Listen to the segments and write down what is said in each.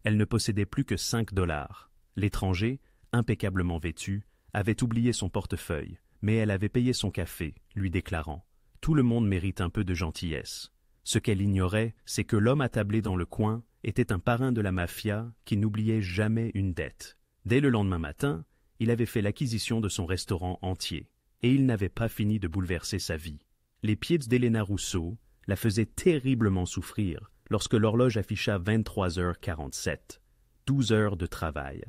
Elle ne possédait plus que 5 $. L'étranger, impeccablement vêtu, avait oublié son portefeuille, mais elle avait payé son café, lui déclarant « Tout le monde mérite un peu de gentillesse ». Ce qu'elle ignorait, c'est que l'homme attablé dans le coin était un parrain de la mafia qui n'oubliait jamais une dette. Dès le lendemain matin, il avait fait l'acquisition de son restaurant entier, et il n'avait pas fini de bouleverser sa vie. Les pieds d'Elena Rousseau la faisaient terriblement souffrir lorsque l'horloge afficha 23h47. 12 heures de travail,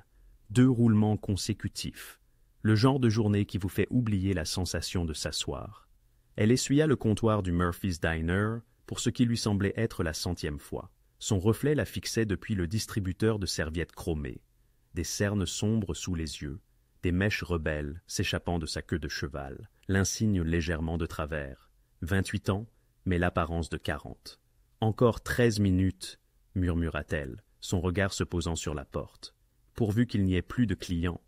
2 roulements consécutifs, le genre de journée qui vous fait oublier la sensation de s'asseoir. Elle essuya le comptoir du Murphy's Diner pour ce qui lui semblait être la 100e fois. Son reflet la fixait depuis le distributeur de serviettes chromées, des cernes sombres sous les yeux, des mèches rebelles s'échappant de sa queue de cheval, l'insigne légèrement de travers. 28 ans, mais l'apparence de 40. Encore 13 minutes, murmura-t-elle, son regard se posant sur la porte, pourvu qu'il n'y ait plus de clients.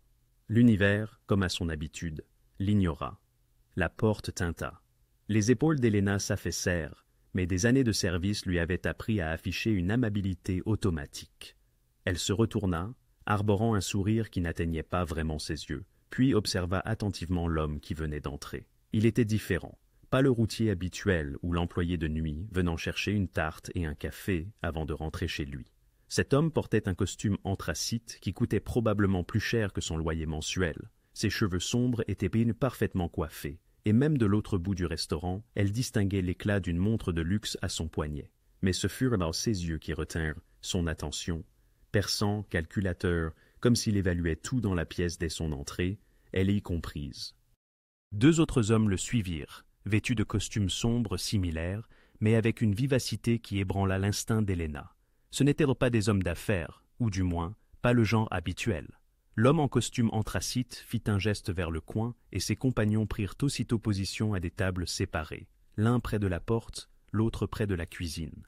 L'univers, comme à son habitude, l'ignora. La porte tinta. Les épaules d'Elena s'affaissèrent, mais des années de service lui avaient appris à afficher une amabilité automatique. Elle se retourna, arborant un sourire qui n'atteignait pas vraiment ses yeux, puis observa attentivement l'homme qui venait d'entrer. Il était différent, pas le routier habituel ou l'employé de nuit venant chercher une tarte et un café avant de rentrer chez lui. Cet homme portait un costume anthracite qui coûtait probablement plus cher que son loyer mensuel. Ses cheveux sombres étaient parfaitement coiffés, et même de l'autre bout du restaurant, elle distinguait l'éclat d'une montre de luxe à son poignet. Mais ce furent alors ses yeux qui retinrent son attention. Perçant, calculateur, comme s'il évaluait tout dans la pièce dès son entrée, elle y comprise. 2 autres hommes le suivirent, vêtus de costumes sombres similaires, mais avec une vivacité qui ébranla l'instinct d'Elena. Ce n'étaient pas des hommes d'affaires, ou du moins, pas le genre habituel. L'homme en costume anthracite fit un geste vers le coin, et ses compagnons prirent aussitôt position à des tables séparées, l'un près de la porte, l'autre près de la cuisine.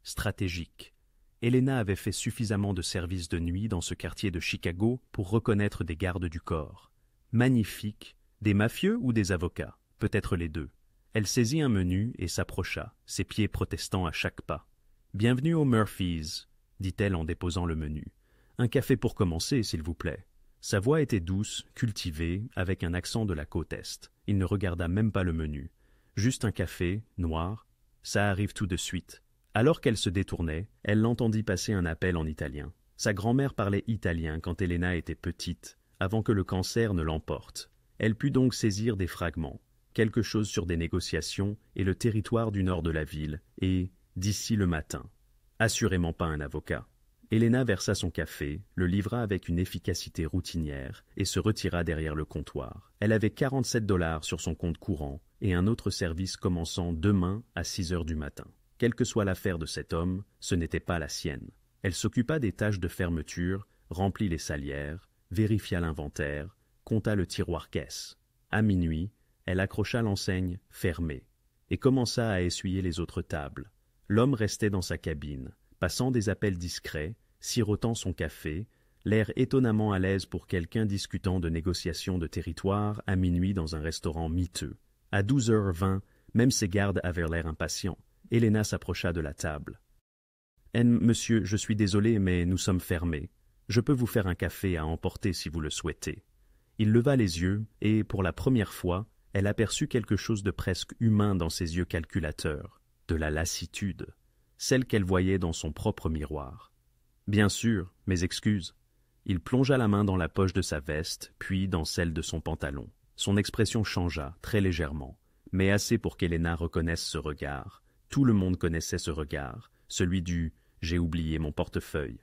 Stratégique. Elena avait fait suffisamment de services de nuit dans ce quartier de Chicago pour reconnaître des gardes du corps. Magnifiques, des mafieux ou des avocats, peut-être les deux. Elle saisit un menu et s'approcha, ses pieds protestant à chaque pas. « Bienvenue au Murphy's », dit-elle en déposant le menu. « Un café pour commencer, s'il vous plaît. » Sa voix était douce, cultivée, avec un accent de la côte Est. Il ne regarda même pas le menu. Juste un café, noir. Ça arrive tout de suite. Alors qu'elle se détournait, elle l'entendit passer un appel en italien. Sa grand-mère parlait italien quand Elena était petite, avant que le cancer ne l'emporte. Elle put donc saisir des fragments, quelque chose sur des négociations et le territoire du nord de la ville, et d'ici le matin. Assurément pas un avocat. Elena versa son café, le livra avec une efficacité routinière et se retira derrière le comptoir. Elle avait 47 $ sur son compte courant et un autre service commençant demain à 6 heures du matin. Quelle que soit l'affaire de cet homme, ce n'était pas la sienne. Elle s'occupa des tâches de fermeture, remplit les salières, vérifia l'inventaire, compta le tiroir-caisse. À minuit, elle accrocha l'enseigne fermée et commença à essuyer les autres tables. L'homme restait dans sa cabine, passant des appels discrets, sirotant son café, l'air étonnamment à l'aise pour quelqu'un discutant de négociations de territoire à minuit dans un restaurant miteux. À 12h20, même ses gardes avaient l'air impatients. Elena s'approcha de la table. « Monsieur, je suis désolé, mais nous sommes fermés. Je peux vous faire un café à emporter si vous le souhaitez. » Il leva les yeux et, pour la première fois, elle aperçut quelque chose de presque humain dans ses yeux calculateurs, de la lassitude, celle qu'elle voyait dans son propre miroir. « Bien sûr, mes excuses. » Il plongea la main dans la poche de sa veste, puis dans celle de son pantalon. Son expression changea, très légèrement, mais assez pour qu'Elena reconnaisse ce regard. Tout le monde connaissait ce regard, celui du « j'ai oublié mon portefeuille ».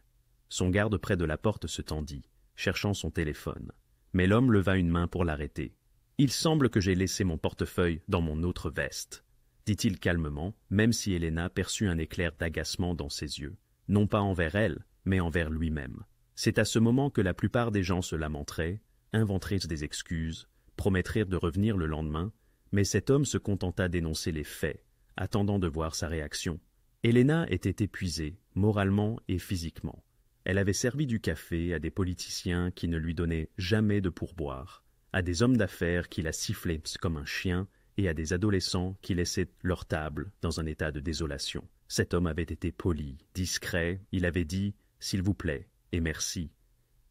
Son garde près de la porte se tendit, cherchant son téléphone. Mais l'homme leva une main pour l'arrêter. « Il semble que j'ai laissé mon portefeuille dans mon autre veste », dit-il calmement, même si Elena perçut un éclair d'agacement dans ses yeux, non pas envers elle, mais envers lui-même. C'est à ce moment que la plupart des gens se lamenteraient, inventeraient des excuses, promettraient de revenir le lendemain, mais cet homme se contenta d'énoncer les faits, attendant de voir sa réaction. Elena était épuisée, moralement et physiquement. Elle avait servi du café à des politiciens qui ne lui donnaient jamais de pourboire, à des hommes d'affaires qui la sifflaient comme un chien et à des adolescents qui laissaient leur table dans un état de désolation. Cet homme avait été poli, discret, il avait dit « s'il vous plaît, et merci.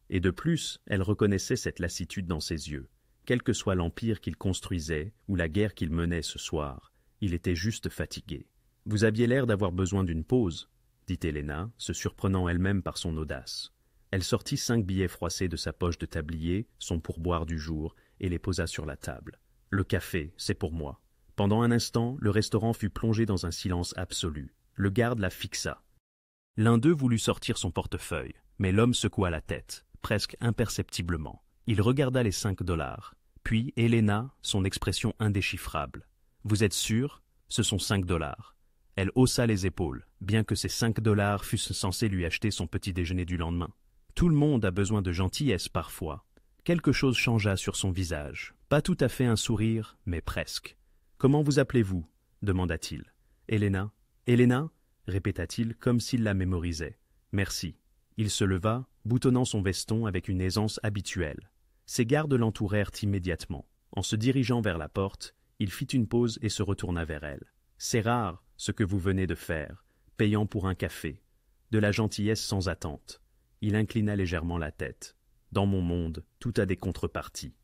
Et de plus, elle reconnaissait cette lassitude dans ses yeux. Quel que soit l'empire qu'il construisait ou la guerre qu'il menait ce soir, il était juste fatigué. « Vous aviez l'air d'avoir besoin d'une pause, » dit Helena, se surprenant elle-même par son audace. Elle sortit 5 billets froissés de sa poche de tablier, son pourboire du jour, et les posa sur la table. « Le café, c'est pour moi. » Pendant un instant, le restaurant fut plongé dans un silence absolu. Le garde la fixa. L'un d'eux voulut sortir son portefeuille, mais l'homme secoua la tête, presque imperceptiblement. Il regarda les 5 $. Puis Helena, son expression indéchiffrable. « Vous êtes sûr? Ce sont 5 $. Elle haussa les épaules, bien que ces 5 $ fussent censés lui acheter son petit déjeuner du lendemain. Tout le monde a besoin de gentillesse parfois. Quelque chose changea sur son visage. Pas tout à fait un sourire, mais presque. « Comment vous appelez-vous » demanda-t-il. « Helena. »« Helena » répéta-t-il comme s'il la mémorisait. « Merci. » Il se leva, boutonnant son veston avec une aisance habituelle. Ses gardes l'entourèrent immédiatement. En se dirigeant vers la porte, il fit une pause et se retourna vers elle. « C'est rare, ce que vous venez de faire, payant pour un café. De la gentillesse sans attente. » Il inclina légèrement la tête. « Dans mon monde, tout a des contreparties. »«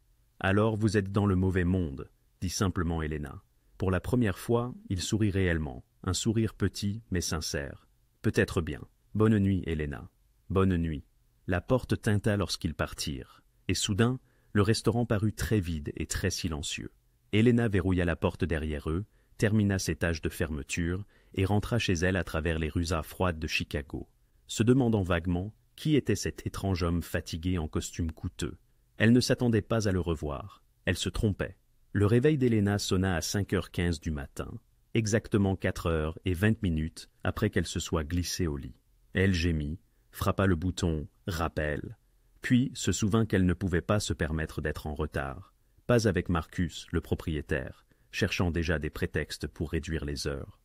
Alors vous êtes dans le mauvais monde, » dit simplement Helena. Pour la première fois, il sourit réellement, un sourire petit mais sincère. « Peut-être bien. Bonne nuit, Helena. »« Bonne nuit. » La porte tinta lorsqu'ils partirent. Et soudain, le restaurant parut très vide et très silencieux. Helena verrouilla la porte derrière eux, termina ses tâches de fermeture et rentra chez elle à travers les rues froides de Chicago, se demandant vaguement qui était cet étrange homme fatigué en costume coûteux. Elle ne s'attendait pas à le revoir. Elle se trompait. Le réveil d'Helena sonna à 5h15 du matin, exactement 4h20 après qu'elle se soit glissée au lit. Elle gémit, frappa le bouton « Rappel », puis se souvint qu'elle ne pouvait pas se permettre d'être en retard, pas avec Marcus, le propriétaire, cherchant déjà des prétextes pour réduire les heures.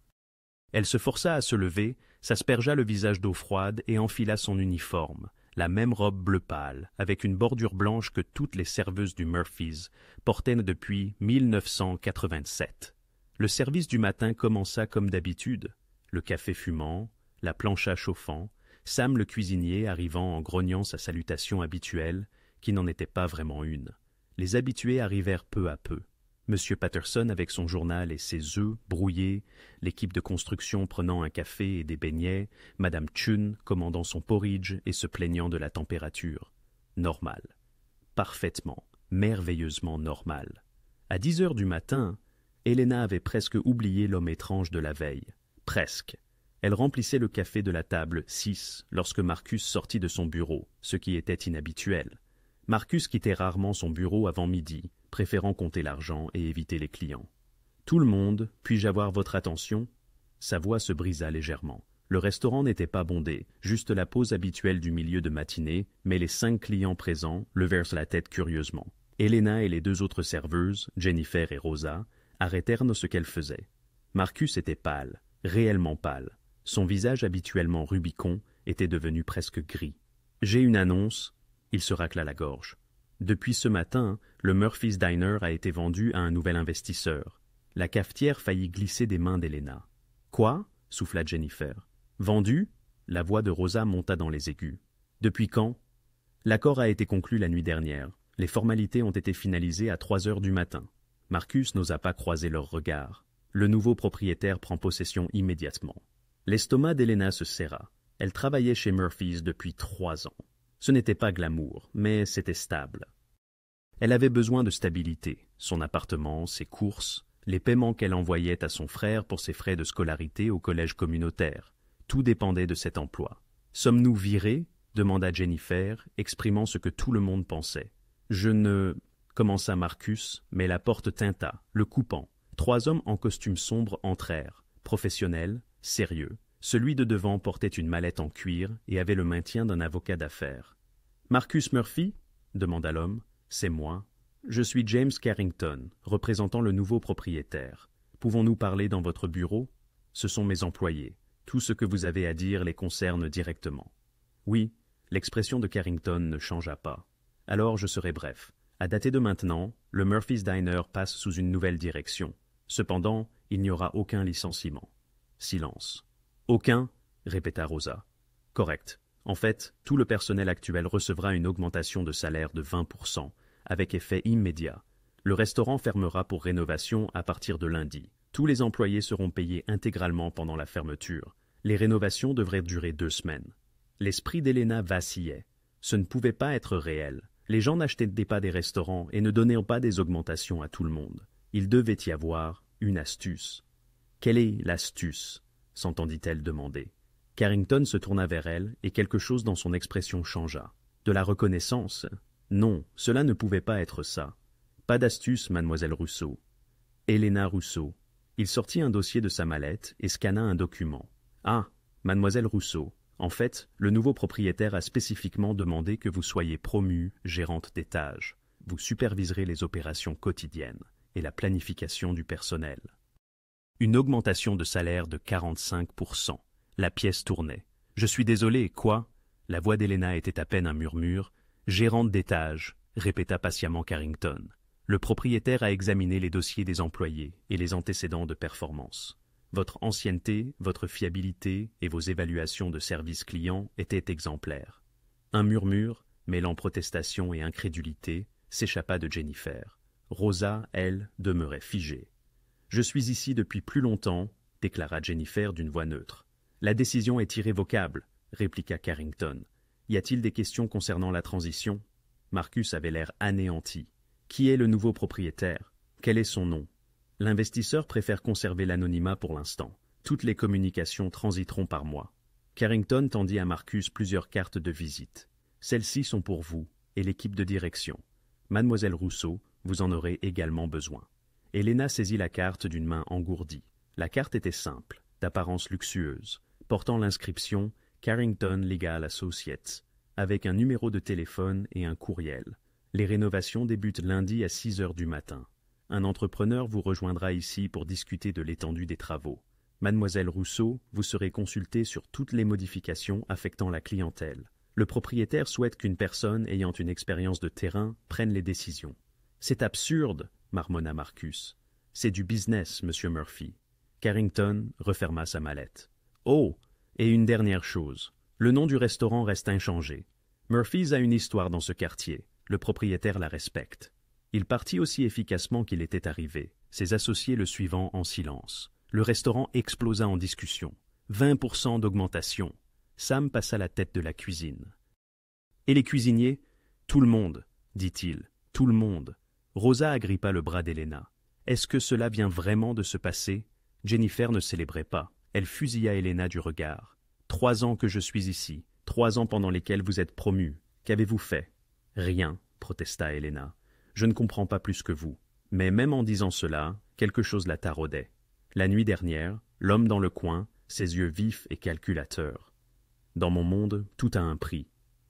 Elle se força à se lever, s'aspergea le visage d'eau froide et enfila son uniforme, la même robe bleu pâle, avec une bordure blanche que toutes les serveuses du Murphy's portaient depuis 1987. Le service du matin commença comme d'habitude, le café fumant, la plancha chauffant, Sam le cuisinier arrivant en grognant sa salutation habituelle, qui n'en était pas vraiment une. Les habitués arrivèrent peu à peu. Monsieur Patterson avec son journal et ses œufs brouillés, l'équipe de construction prenant un café et des beignets, Madame Chun commandant son porridge et se plaignant de la température. Normal. Parfaitement, merveilleusement normal. À 10h du matin, Helena avait presque oublié l'homme étrange de la veille. Presque. Elle remplissait le café de la table 6 lorsque Marcus sortit de son bureau, ce qui était inhabituel. Marcus quittait rarement son bureau avant midi, préférant compter l'argent et éviter les clients. « Tout le monde, puis-je avoir votre attention ?» Sa voix se brisa légèrement. Le restaurant n'était pas bondé, juste la pause habituelle du milieu de matinée, mais les 5 clients présents levèrent la tête curieusement. Helena et les 2 autres serveuses, Jennifer et Rosa, arrêtèrent ce qu'elles faisaient. Marcus était pâle, réellement pâle. Son visage habituellement rubicond était devenu presque gris. « J'ai une annonce. » Il se racla la gorge. Depuis ce matin, le Murphy's Diner a été vendu à un nouvel investisseur. La cafetière faillit glisser des mains d'Helena. « Quoi ?» souffla Jennifer. « Vendu ?» La voix de Rosa monta dans les aigus. « Depuis quand ?» L'accord a été conclu la nuit dernière. Les formalités ont été finalisées à 3h du matin. Marcus n'osa pas croiser leurs regards. Le nouveau propriétaire prend possession immédiatement. L'estomac d'Helena se serra. Elle travaillait chez Murphy's depuis 3 ans. Ce n'était pas glamour, mais c'était stable. Elle avait besoin de stabilité, son appartement, ses courses, les paiements qu'elle envoyait à son frère pour ses frais de scolarité au collège communautaire. Tout dépendait de cet emploi. « Sommes-nous virés ?» demanda Jennifer, exprimant ce que tout le monde pensait. « Je ne... » commença Marcus, mais la porte tinta, le coupant. 3 hommes en costume sombre entrèrent, professionnels, sérieux. Celui de devant portait une mallette en cuir et avait le maintien d'un avocat d'affaires. « Marcus Murphy ?» demanda l'homme. « C'est moi. Je suis James Carrington, représentant le nouveau propriétaire. Pouvons-nous parler dans votre bureau ? Ce sont mes employés. Tout ce que vous avez à dire les concerne directement. » Oui, l'expression de Carrington ne changea pas. Alors je serai bref. À dater de maintenant, le Murphy's Diner passe sous une nouvelle direction. Cependant, il n'y aura aucun licenciement. Silence. « Aucun ?» répéta Rosa. « Correct. En fait, tout le personnel actuel recevra une augmentation de salaire de 20%, avec effet immédiat. Le restaurant fermera pour rénovation à partir de lundi. Tous les employés seront payés intégralement pendant la fermeture. Les rénovations devraient durer 2 semaines. L'esprit d'Elena vacillait. Ce ne pouvait pas être réel. Les gens n'achetaient pas des restaurants et ne donnaient pas des augmentations à tout le monde. Il devait y avoir une astuce. « Quelle est l'astuce » s'entendit-elle demander. Carrington se tourna vers elle et quelque chose dans son expression changea. De la reconnaissance? Non, cela ne pouvait pas être ça. Pas d'astuce, mademoiselle Rousseau. Helena Rousseau. Il sortit un dossier de sa mallette et scanna un document. Ah, mademoiselle Rousseau. En fait, le nouveau propriétaire a spécifiquement demandé que vous soyez promue gérante d'étage. Vous superviserez les opérations quotidiennes et la planification du personnel. Une augmentation de salaire de 45%. La pièce tournait. « Je suis désolé, quoi ?» La voix d'Helena était à peine un murmure. « Gérante d'étage », répéta patiemment Carrington. Le propriétaire a examiné les dossiers des employés et les antécédents de performance. Votre ancienneté, votre fiabilité et vos évaluations de service client étaient exemplaires. Un murmure, mêlant protestation et incrédulité, s'échappa de Jennifer. Rosa, elle, demeurait figée. « Je suis ici depuis plus longtemps, » déclara Jennifer d'une voix neutre. « La décision est irrévocable, » répliqua Carrington. « Y a-t-il des questions concernant la transition ?» Marcus avait l'air anéanti. « Qui est le nouveau propriétaire? Quel est son nom ?» L'investisseur préfère conserver l'anonymat pour l'instant. Toutes les communications transiteront par moi. Carrington tendit à Marcus plusieurs cartes de visite. Celles-ci sont pour vous et l'équipe de direction. Mademoiselle Rousseau, vous en aurez également besoin. Helena saisit la carte d'une main engourdie. La carte était simple, d'apparence luxueuse, portant l'inscription Carrington Legal Associates, avec un numéro de téléphone et un courriel. Les rénovations débutent lundi à 6 heures du matin. Un entrepreneur vous rejoindra ici pour discuter de l'étendue des travaux. Mademoiselle Rousseau, vous serez consultée sur toutes les modifications affectant la clientèle. Le propriétaire souhaite qu'une personne ayant une expérience de terrain prenne les décisions. C'est absurde, marmonna Marcus. C'est du business, monsieur Murphy. Carrington referma sa mallette. Oh, et une dernière chose. Le nom du restaurant reste inchangé. Murphy's a une histoire dans ce quartier. Le propriétaire la respecte. Il partit aussi efficacement qu'il était arrivé, ses associés le suivant en silence. Le restaurant explosa en discussion. 20% d'augmentation. Sam passa la tête de la cuisine. « Et les cuisiniers ?»« Tout le monde, » dit-il. « Tout le monde. » Rosa agrippa le bras d'Helena. « Est-ce que cela vient vraiment de se passer ?» Jennifer ne célébrait pas. Elle fusilla Helena du regard. « 3 ans que je suis ici. 3 ans pendant lesquels vous êtes promue. Qu'avez-vous fait ?»« Rien, » protesta Helena. « Je ne comprends pas plus que vous. » Mais même en disant cela, quelque chose la taraudait. La nuit dernière, l'homme dans le coin, ses yeux vifs et calculateurs. Dans mon monde, tout a un prix.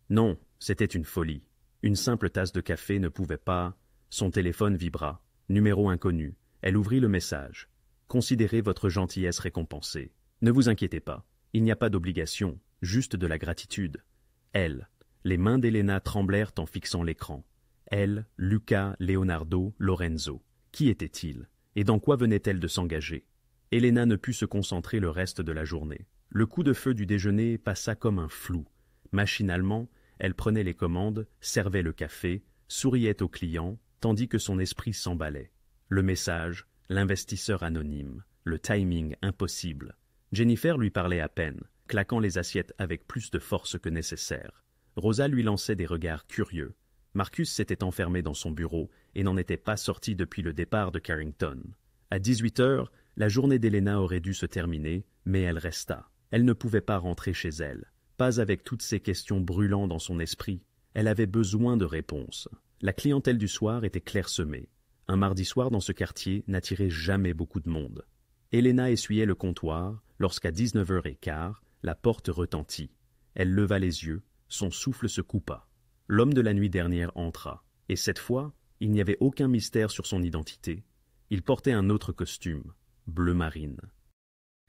Non, c'était une folie. Une simple tasse de café ne pouvait pas... Son téléphone vibra. Numéro inconnu. Elle ouvrit le message. Considérez votre gentillesse récompensée. Ne vous inquiétez pas. Il n'y a pas d'obligation, juste de la gratitude. Elle. Les mains d'Helena tremblèrent en fixant l'écran. Elle, Luca, Leonardo, Lorenzo. Qui était-il? Et dans quoi venait-elle de s'engager? Helena ne put se concentrer le reste de la journée. Le coup de feu du déjeuner passa comme un flou. Machinalement, elle prenait les commandes, servait le café, souriait aux clients, tandis que son esprit s'emballait. Le message, l'investisseur anonyme, le timing impossible. Jennifer lui parlait à peine, claquant les assiettes avec plus de force que nécessaire. Rosa lui lançait des regards curieux. Marcus s'était enfermé dans son bureau et n'en était pas sorti depuis le départ de Carrington. À 18 heures, la journée d'Helena aurait dû se terminer, mais elle resta. Elle ne pouvait pas rentrer chez elle, pas avec toutes ces questions brûlant dans son esprit. Elle avait besoin de réponses. La clientèle du soir était clairsemée. Un mardi soir dans ce quartier n'attirait jamais beaucoup de monde. Helena essuyait le comptoir lorsqu'à 19h15, la porte retentit. Elle leva les yeux, son souffle se coupa. L'homme de la nuit dernière entra, et cette fois, il n'y avait aucun mystère sur son identité. Il portait un autre costume, bleu marine.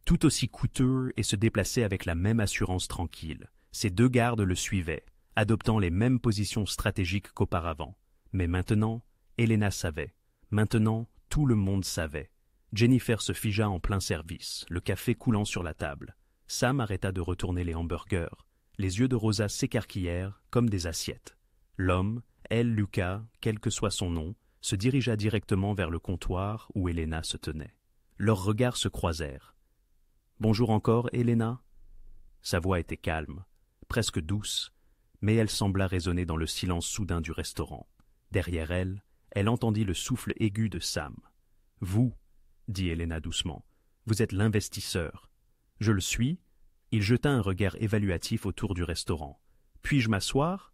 Tout aussi coûteux et se déplaçait avec la même assurance tranquille. Ses 2 gardes le suivaient, adoptant les mêmes positions stratégiques qu'auparavant. Mais maintenant, Helena savait. Maintenant, tout le monde savait. Jennifer se figea en plein service, le café coulant sur la table. Sam arrêta de retourner les hamburgers. Les yeux de Rosa s'écarquillèrent comme des assiettes. L'homme, elle, Lucas, quel que soit son nom, se dirigea directement vers le comptoir où Helena se tenait. Leurs regards se croisèrent. « Bonjour encore, Helena ?» Sa voix était calme, presque douce, mais elle sembla résonner dans le silence soudain du restaurant. Derrière elle, elle entendit le souffle aigu de Sam. « Vous, » dit Helena doucement, « vous êtes l'investisseur. »« Je le suis. » Il jeta un regard évaluatif autour du restaurant. « Puis-je m'asseoir ?»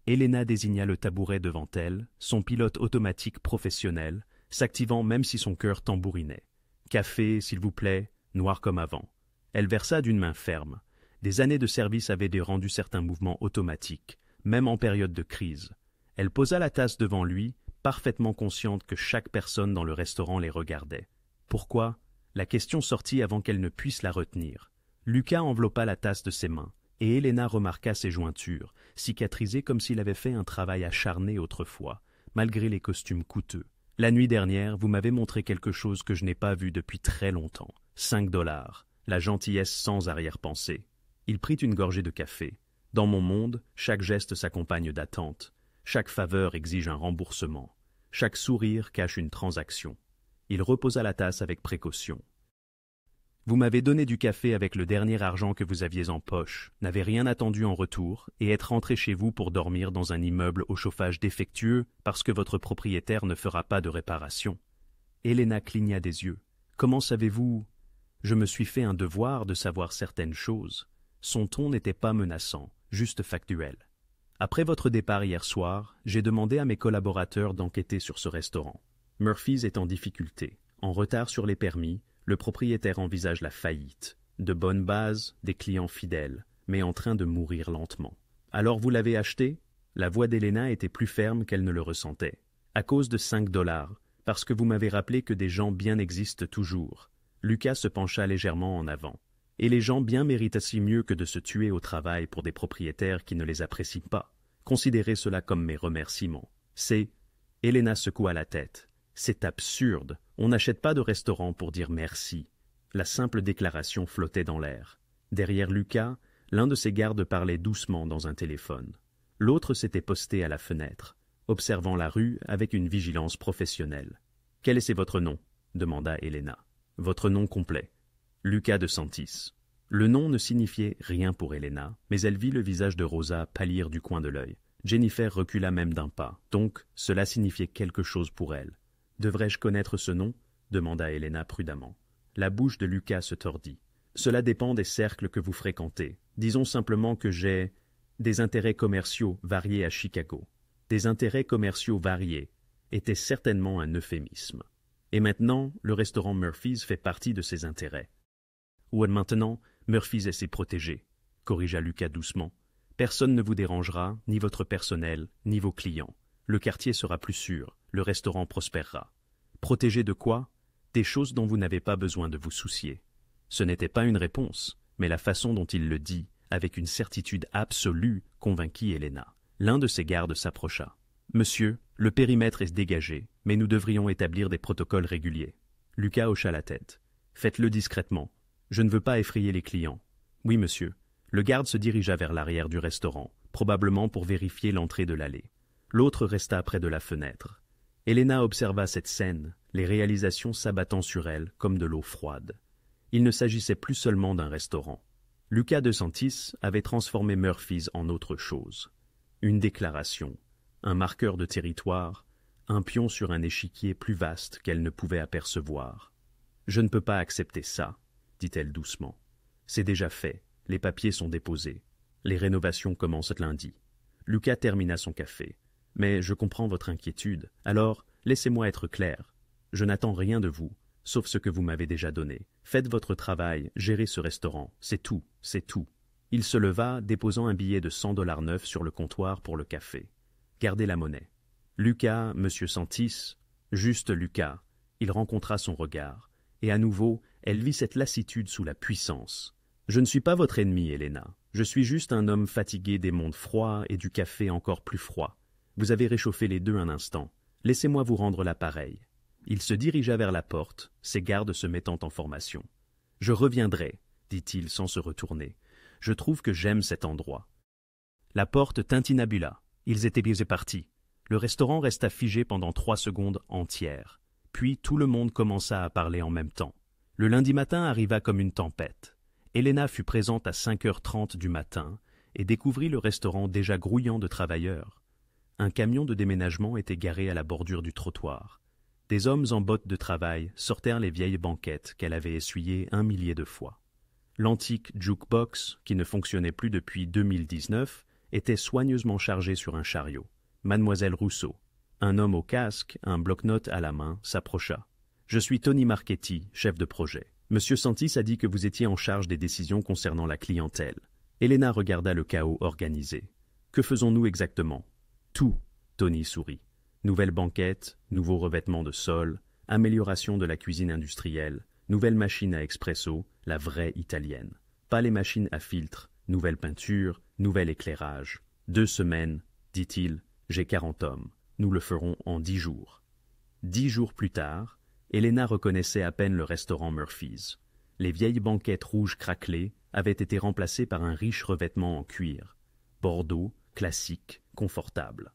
Helena désigna le tabouret devant elle, son pilote automatique professionnel, s'activant même si son cœur tambourinait. « Café, s'il vous plaît, noir comme avant. » Elle versa d'une main ferme. Des années de service avaient rendu certains mouvements automatiques, même en période de crise. Elle posa la tasse devant lui, parfaitement consciente que chaque personne dans le restaurant les regardait. Pourquoi? La question sortit avant qu'elle ne puisse la retenir. Lucas enveloppa la tasse de ses mains, et Helena remarqua ses jointures, cicatrisées comme s'il avait fait un travail acharné autrefois, malgré les costumes coûteux. « La nuit dernière, vous m'avez montré quelque chose que je n'ai pas vu depuis très longtemps. 5 $. La gentillesse sans arrière-pensée. » Il prit une gorgée de café. « Dans mon monde, chaque geste s'accompagne d'attente. Chaque faveur exige un remboursement. Chaque sourire cache une transaction. » Il reposa la tasse avec précaution. Vous m'avez donné du café avec le dernier argent que vous aviez en poche, n'avez rien attendu en retour, et êtes rentré chez vous pour dormir dans un immeuble au chauffage défectueux parce que votre propriétaire ne fera pas de réparation. Helena cligna des yeux. Comment savez-vous? Je me suis fait un devoir de savoir certaines choses. Son ton n'était pas menaçant, juste factuel. Après votre départ hier soir, j'ai demandé à mes collaborateurs d'enquêter sur ce restaurant. Murphy's est en difficulté, en retard sur les permis. Le propriétaire envisage la faillite. De bonnes bases, des clients fidèles, mais en train de mourir lentement. Alors vous l'avez acheté? La voix d'Helena était plus ferme qu'elle ne le ressentait. À cause de 5 $, parce que vous m'avez rappelé que des gens bien existent toujours. Lucas se pencha légèrement en avant. Et les gens bien méritent aussi mieux que de se tuer au travail pour des propriétaires qui ne les apprécient pas. Considérez cela comme mes remerciements. C'est... Helena secoua la tête. C'est absurde. On n'achète pas de restaurant pour dire merci. La simple déclaration flottait dans l'air. Derrière Lucas, l'un de ses gardes parlait doucement dans un téléphone. L'autre s'était posté à la fenêtre, observant la rue avec une vigilance professionnelle. « Quel est votre nom ?» demanda Helena. « Votre nom complet. »« Lucas de Santis. » Le nom ne signifiait rien pour Helena, mais elle vit le visage de Rosa pâlir du coin de l'œil. Jennifer recula même d'un pas, donc cela signifiait quelque chose pour elle. « Devrais-je connaître ce nom ?» demanda Helena prudemment. La bouche de Lucas se tordit. « Cela dépend des cercles que vous fréquentez. Disons simplement que j'ai des intérêts commerciaux variés à Chicago. » Des intérêts commerciaux variés était certainement un euphémisme. Et maintenant, le restaurant Murphy's fait partie de ses intérêts. « Ou maintenant, Murphy's essaie de protéger, » corrigea Lucas doucement. « Personne ne vous dérangera, ni votre personnel, ni vos clients. Le quartier sera plus sûr. Le restaurant prospérera. Protégé de quoi? Des choses dont vous n'avez pas besoin de vous soucier. » Ce n'était pas une réponse, mais la façon dont il le dit, avec une certitude absolue, convainquit Helena. L'un de ses gardes s'approcha. « Monsieur, le périmètre est dégagé, mais nous devrions établir des protocoles réguliers. » Lucas hocha la tête. « Faites-le discrètement. Je ne veux pas effrayer les clients. »« Oui, monsieur. » Le garde se dirigea vers l'arrière du restaurant, probablement pour vérifier l'entrée de l'allée. L'autre resta près de la fenêtre. Helena observa cette scène, les réalisations s'abattant sur elle comme de l'eau froide. Il ne s'agissait plus seulement d'un restaurant. Lucas de Santis avait transformé Murphy's en autre chose. Une déclaration, un marqueur de territoire, un pion sur un échiquier plus vaste qu'elle ne pouvait apercevoir. « Je ne peux pas accepter ça, » dit-elle doucement. « C'est déjà fait, les papiers sont déposés. Les rénovations commencent lundi. » Lucas termina son café. « Mais je comprends votre inquiétude, alors laissez-moi être clair. Je n'attends rien de vous, sauf ce que vous m'avez déjà donné. Faites votre travail, gérez ce restaurant, c'est tout, c'est tout. » Il se leva, déposant un billet de 100 $ neufs sur le comptoir pour le café. « Gardez la monnaie. »« Lucas, monsieur Santis, juste Lucas. » Il rencontra son regard, et à nouveau, elle vit cette lassitude sous la puissance. « Je ne suis pas votre ennemi, Helena. Je suis juste un homme fatigué des mondes froids et du café encore plus froid. Vous avez réchauffé les deux un instant. Laissez-moi vous rendre l'appareil. » Il se dirigea vers la porte, ses gardes se mettant en formation. « Je reviendrai, dit-il sans se retourner. Je trouve que j'aime cet endroit. La porte tintinabula. Ils étaient bien partis. Le restaurant resta figé pendant 3 secondes entières. Puis tout le monde commença à parler en même temps. Le lundi matin arriva comme une tempête. Elena fut présente à 5h30 du matin et découvrit le restaurant déjà grouillant de travailleurs. Un camion de déménagement était garé à la bordure du trottoir. Des hommes en bottes de travail sortèrent les vieilles banquettes qu'elle avait essuyées 1 millier de fois. L'antique jukebox, qui ne fonctionnait plus depuis 2019, était soigneusement chargé sur un chariot. Mademoiselle Rousseau, un homme au casque, un bloc-notes à la main, s'approcha. « Je suis Tony Marchetti, chef de projet. Monsieur Santis a dit que vous étiez en charge des décisions concernant la clientèle. » Elena regarda le chaos organisé. « Que faisons-nous exactement ?»« Tout. » Tony sourit. « Nouvelle banquette, nouveaux revêtements de sol, amélioration de la cuisine industrielle, nouvelle machine à expresso, la vraie italienne. Pas les machines à filtre, nouvelle peinture, nouvel éclairage. 2 semaines, dit-il, j'ai 40 hommes. Nous le ferons en 10 jours. 10 jours plus tard, Elena reconnaissait à peine le restaurant Murphy's. Les vieilles banquettes rouges craquelées avaient été remplacées par un riche revêtement en cuir. Bordeaux, classique, confortable.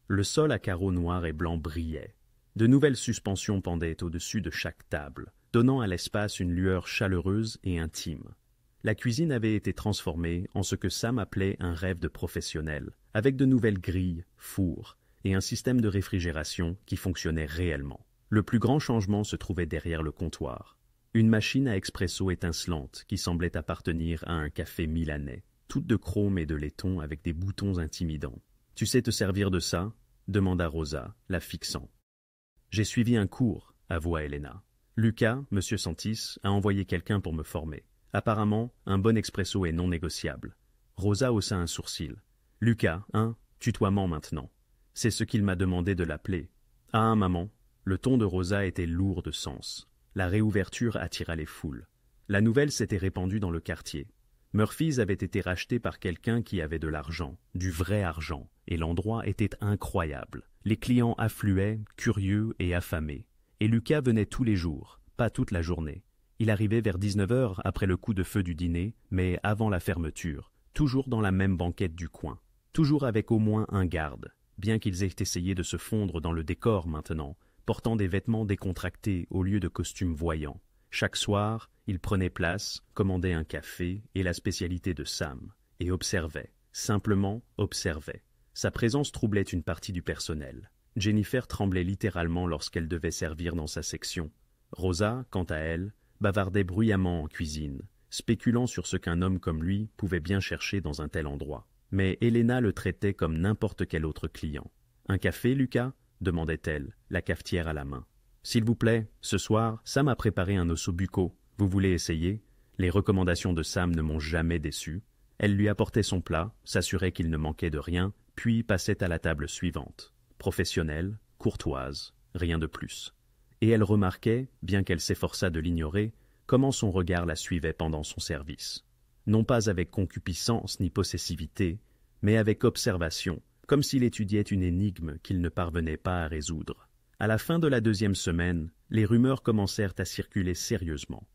Le sol à carreaux noirs et blancs brillait. De nouvelles suspensions pendaient au-dessus de chaque table, donnant à l'espace une lueur chaleureuse et intime. La cuisine avait été transformée en ce que Sam appelait un rêve de professionnel, avec de nouvelles grilles, fours et un système de réfrigération qui fonctionnait réellement. Le plus grand changement se trouvait derrière le comptoir. Une machine à expresso étincelante qui semblait appartenir à un café milanais, toute de chrome et de laiton avec des boutons intimidants. « Tu sais te servir de ça ?» demanda Rosa, la fixant. « J'ai suivi un cours, » avoua Elena. « Lucas, monsieur Santis, a envoyé quelqu'un pour me former. Apparemment, un bon expresso est non négociable. » Rosa haussa un sourcil. « Lucas, hein, tutoiement maintenant. C'est ce qu'il m'a demandé de l'appeler. »« Ah, maman !» Le ton de Rosa était lourd de sens. La réouverture attira les foules. La nouvelle s'était répandue dans le quartier. Murphy's avait été racheté par quelqu'un qui avait de l'argent, du vrai argent, et l'endroit était incroyable. Les clients affluaient, curieux et affamés. Et Lucas venait tous les jours, pas toute la journée. Il arrivait vers 19h après le coup de feu du dîner, mais avant la fermeture, toujours dans la même banquette du coin, toujours avec au moins un garde, bien qu'ils aient essayé de se fondre dans le décor maintenant, portant des vêtements décontractés au lieu de costumes voyants. Chaque soir, il prenait place, commandait un café et la spécialité de Sam, et observait, simplement observait. Sa présence troublait une partie du personnel. Jennifer tremblait littéralement lorsqu'elle devait servir dans sa section. Rosa, quant à elle, bavardait bruyamment en cuisine, spéculant sur ce qu'un homme comme lui pouvait bien chercher dans un tel endroit. Mais Elena le traitait comme n'importe quel autre client. « Un café, Lucas ?» demandait-elle, la cafetière à la main. « S'il vous plaît, ce soir, Sam a préparé un ossobuco. Vous voulez essayer ?» Les recommandations de Sam ne m'ont jamais déçu. Elle lui apportait son plat, s'assurait qu'il ne manquait de rien, puis passait à la table suivante. Professionnelle, courtoise, rien de plus. Et elle remarquait, bien qu'elle s'efforçât de l'ignorer, comment son regard la suivait pendant son service. Non pas avec concupiscence ni possessivité, mais avec observation, comme s'il étudiait une énigme qu'il ne parvenait pas à résoudre. À la fin de la 2e semaine, les rumeurs commencèrent à circuler sérieusement.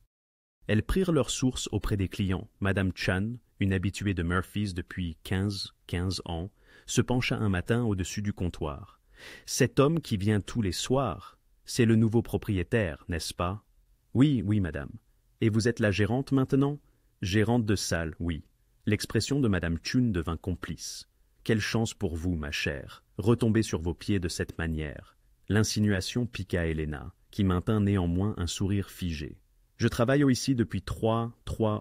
Elles prirent leur source auprès des clients. Madame Chan, une habituée de Murphy's depuis 15 ans, se pencha un matin au-dessus du comptoir. « Cet homme qui vient tous les soirs, c'est le nouveau propriétaire, n'est-ce pas ?»« Oui, oui, madame. Et vous êtes la gérante maintenant ?»« Gérante de salle, oui. » L'expression de madame Chun devint complice. « Quelle chance pour vous, ma chère, retomber sur vos pieds de cette manière. » L'insinuation piqua Elena, qui maintint néanmoins un sourire figé. « Je travaille ici depuis 3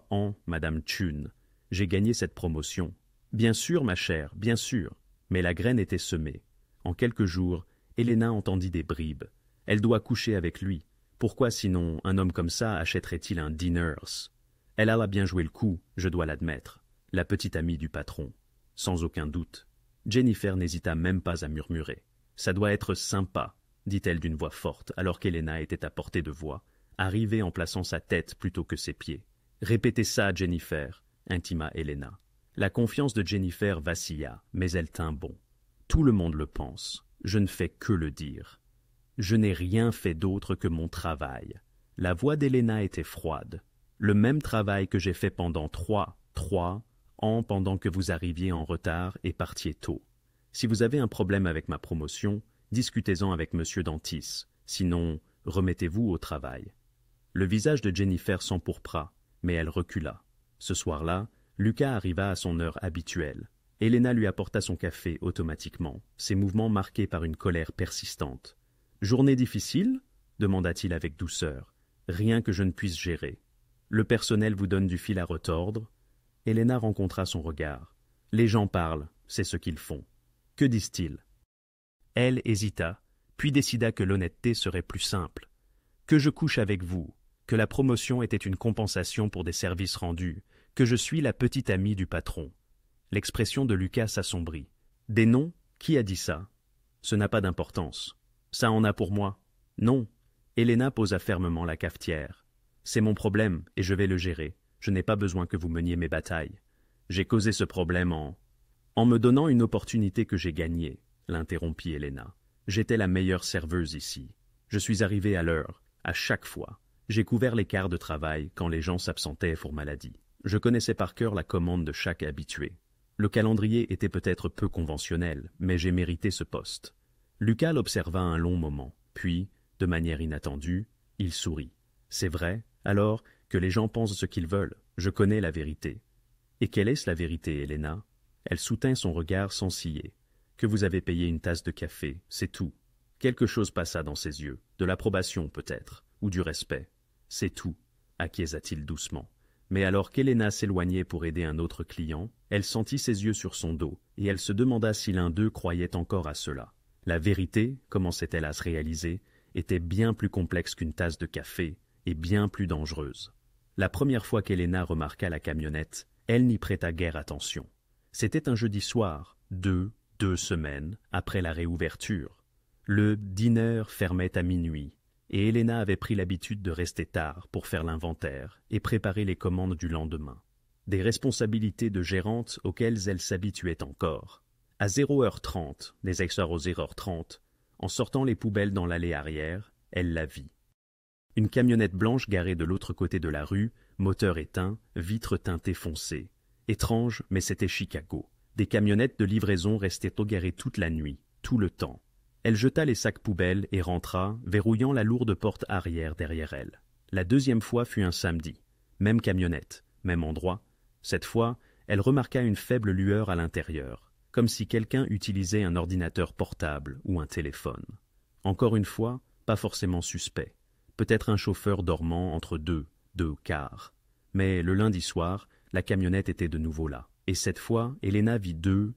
ans, madame Chun. J'ai gagné cette promotion. »« Bien sûr, ma chère, bien sûr. » Mais la graine était semée. En quelques jours, Elena entendit des bribes. Elle doit coucher avec lui. Pourquoi sinon un homme comme ça achèterait-il un Dinners? Elle alla bien jouer le coup, je dois l'admettre. La petite amie du patron. Sans aucun doute. Jennifer n'hésita même pas à murmurer. « Ça doit être sympa », dit-elle d'une voix forte, alors qu'Elena était à portée de voix, arrivée en plaçant sa tête plutôt que ses pieds. « Répétez ça, Jennifer », intima Elena. La confiance de Jennifer vacilla, mais elle tint bon. « Tout le monde le pense. Je ne fais que le dire. Je n'ai rien fait d'autre que mon travail. » La voix d'Elena était froide. « Le même travail que j'ai fait pendant 3 pendant que vous arriviez en retard et partiez tôt. Si vous avez un problème avec ma promotion, discutez-en avec Monsieur Dantis, sinon remettez-vous au travail. » Le visage de Jennifer s'empourpra, mais elle recula. Ce soir-là, Lucas arriva à son heure habituelle. Elena lui apporta son café automatiquement, ses mouvements marqués par une colère persistante. « Journée difficile ?» demanda-t-il avec douceur. « Rien que je ne puisse gérer. Le personnel vous donne du fil à retordre ?» Elena rencontra son regard. « Les gens parlent, c'est ce qu'ils font. Que disent-ils » Elle hésita, puis décida que l'honnêteté serait plus simple. « Que je couche avec vous, que la promotion était une compensation pour des services rendus, que je suis la petite amie du patron. » L'expression de Lucas s'assombrit. « Des noms? Qui a dit ça? Ce n'a pas d'importance. Ça en a pour moi. Non. » Elena posa fermement la cafetière. « C'est mon problème et je vais le gérer. Je n'ai pas besoin que vous meniez mes batailles. J'ai causé ce problème en me donnant une opportunité que j'ai gagnée, » l'interrompit Elena. « J'étais la meilleure serveuse ici. Je suis arrivée à l'heure, à chaque fois. J'ai couvert les quarts de travail quand les gens s'absentaient pour maladie. Je connaissais par cœur la commande de chaque habitué. Le calendrier était peut-être peu conventionnel, mais j'ai mérité ce poste. » Lucas l'observa un long moment, puis, de manière inattendue, il sourit. « C'est vrai, alors, que les gens pensent ce qu'ils veulent. Je connais la vérité. »« Et quelle est-ce la vérité, Elena ?» Elle soutint son regard sans ciller. « Que vous avez payé une tasse de café, c'est tout. Quelque chose passa dans ses yeux, de l'approbation peut-être, ou du respect. C'est tout, » acquiesça-t-il doucement. Mais alors qu'Elena s'éloignait pour aider un autre client, elle sentit ses yeux sur son dos, et elle se demanda si l'un d'eux croyait encore à cela. La vérité, commençait-elle à se réaliser, était bien plus complexe qu'une tasse de café, et bien plus dangereuse. La première fois qu'Elena remarqua la camionnette, elle n'y prêta guère attention. C'était un jeudi soir, deux semaines après la réouverture. Le dîner fermait à minuit, et Elena avait pris l'habitude de rester tard pour faire l'inventaire et préparer les commandes du lendemain. Des responsabilités de gérante auxquelles elle s'habituait encore. À 0h30, des extras aux 0h30, en sortant les poubelles dans l'allée arrière, elle la vit. Une camionnette blanche garée de l'autre côté de la rue, moteur éteint, vitres teintées foncées. Étrange, mais c'était Chicago. Des camionnettes de livraison restaient garées toute la nuit, tout le temps. Elle jeta les sacs poubelles et rentra, verrouillant la lourde porte arrière derrière elle. La deuxième fois fut un samedi. Même camionnette, même endroit. Cette fois, elle remarqua une faible lueur à l'intérieur, comme si quelqu'un utilisait un ordinateur portable ou un téléphone. Encore une fois, pas forcément suspect. Peut-être un chauffeur dormant entre deux quarts. Mais le lundi soir, la camionnette était de nouveau là. Et cette fois, Elena vit deux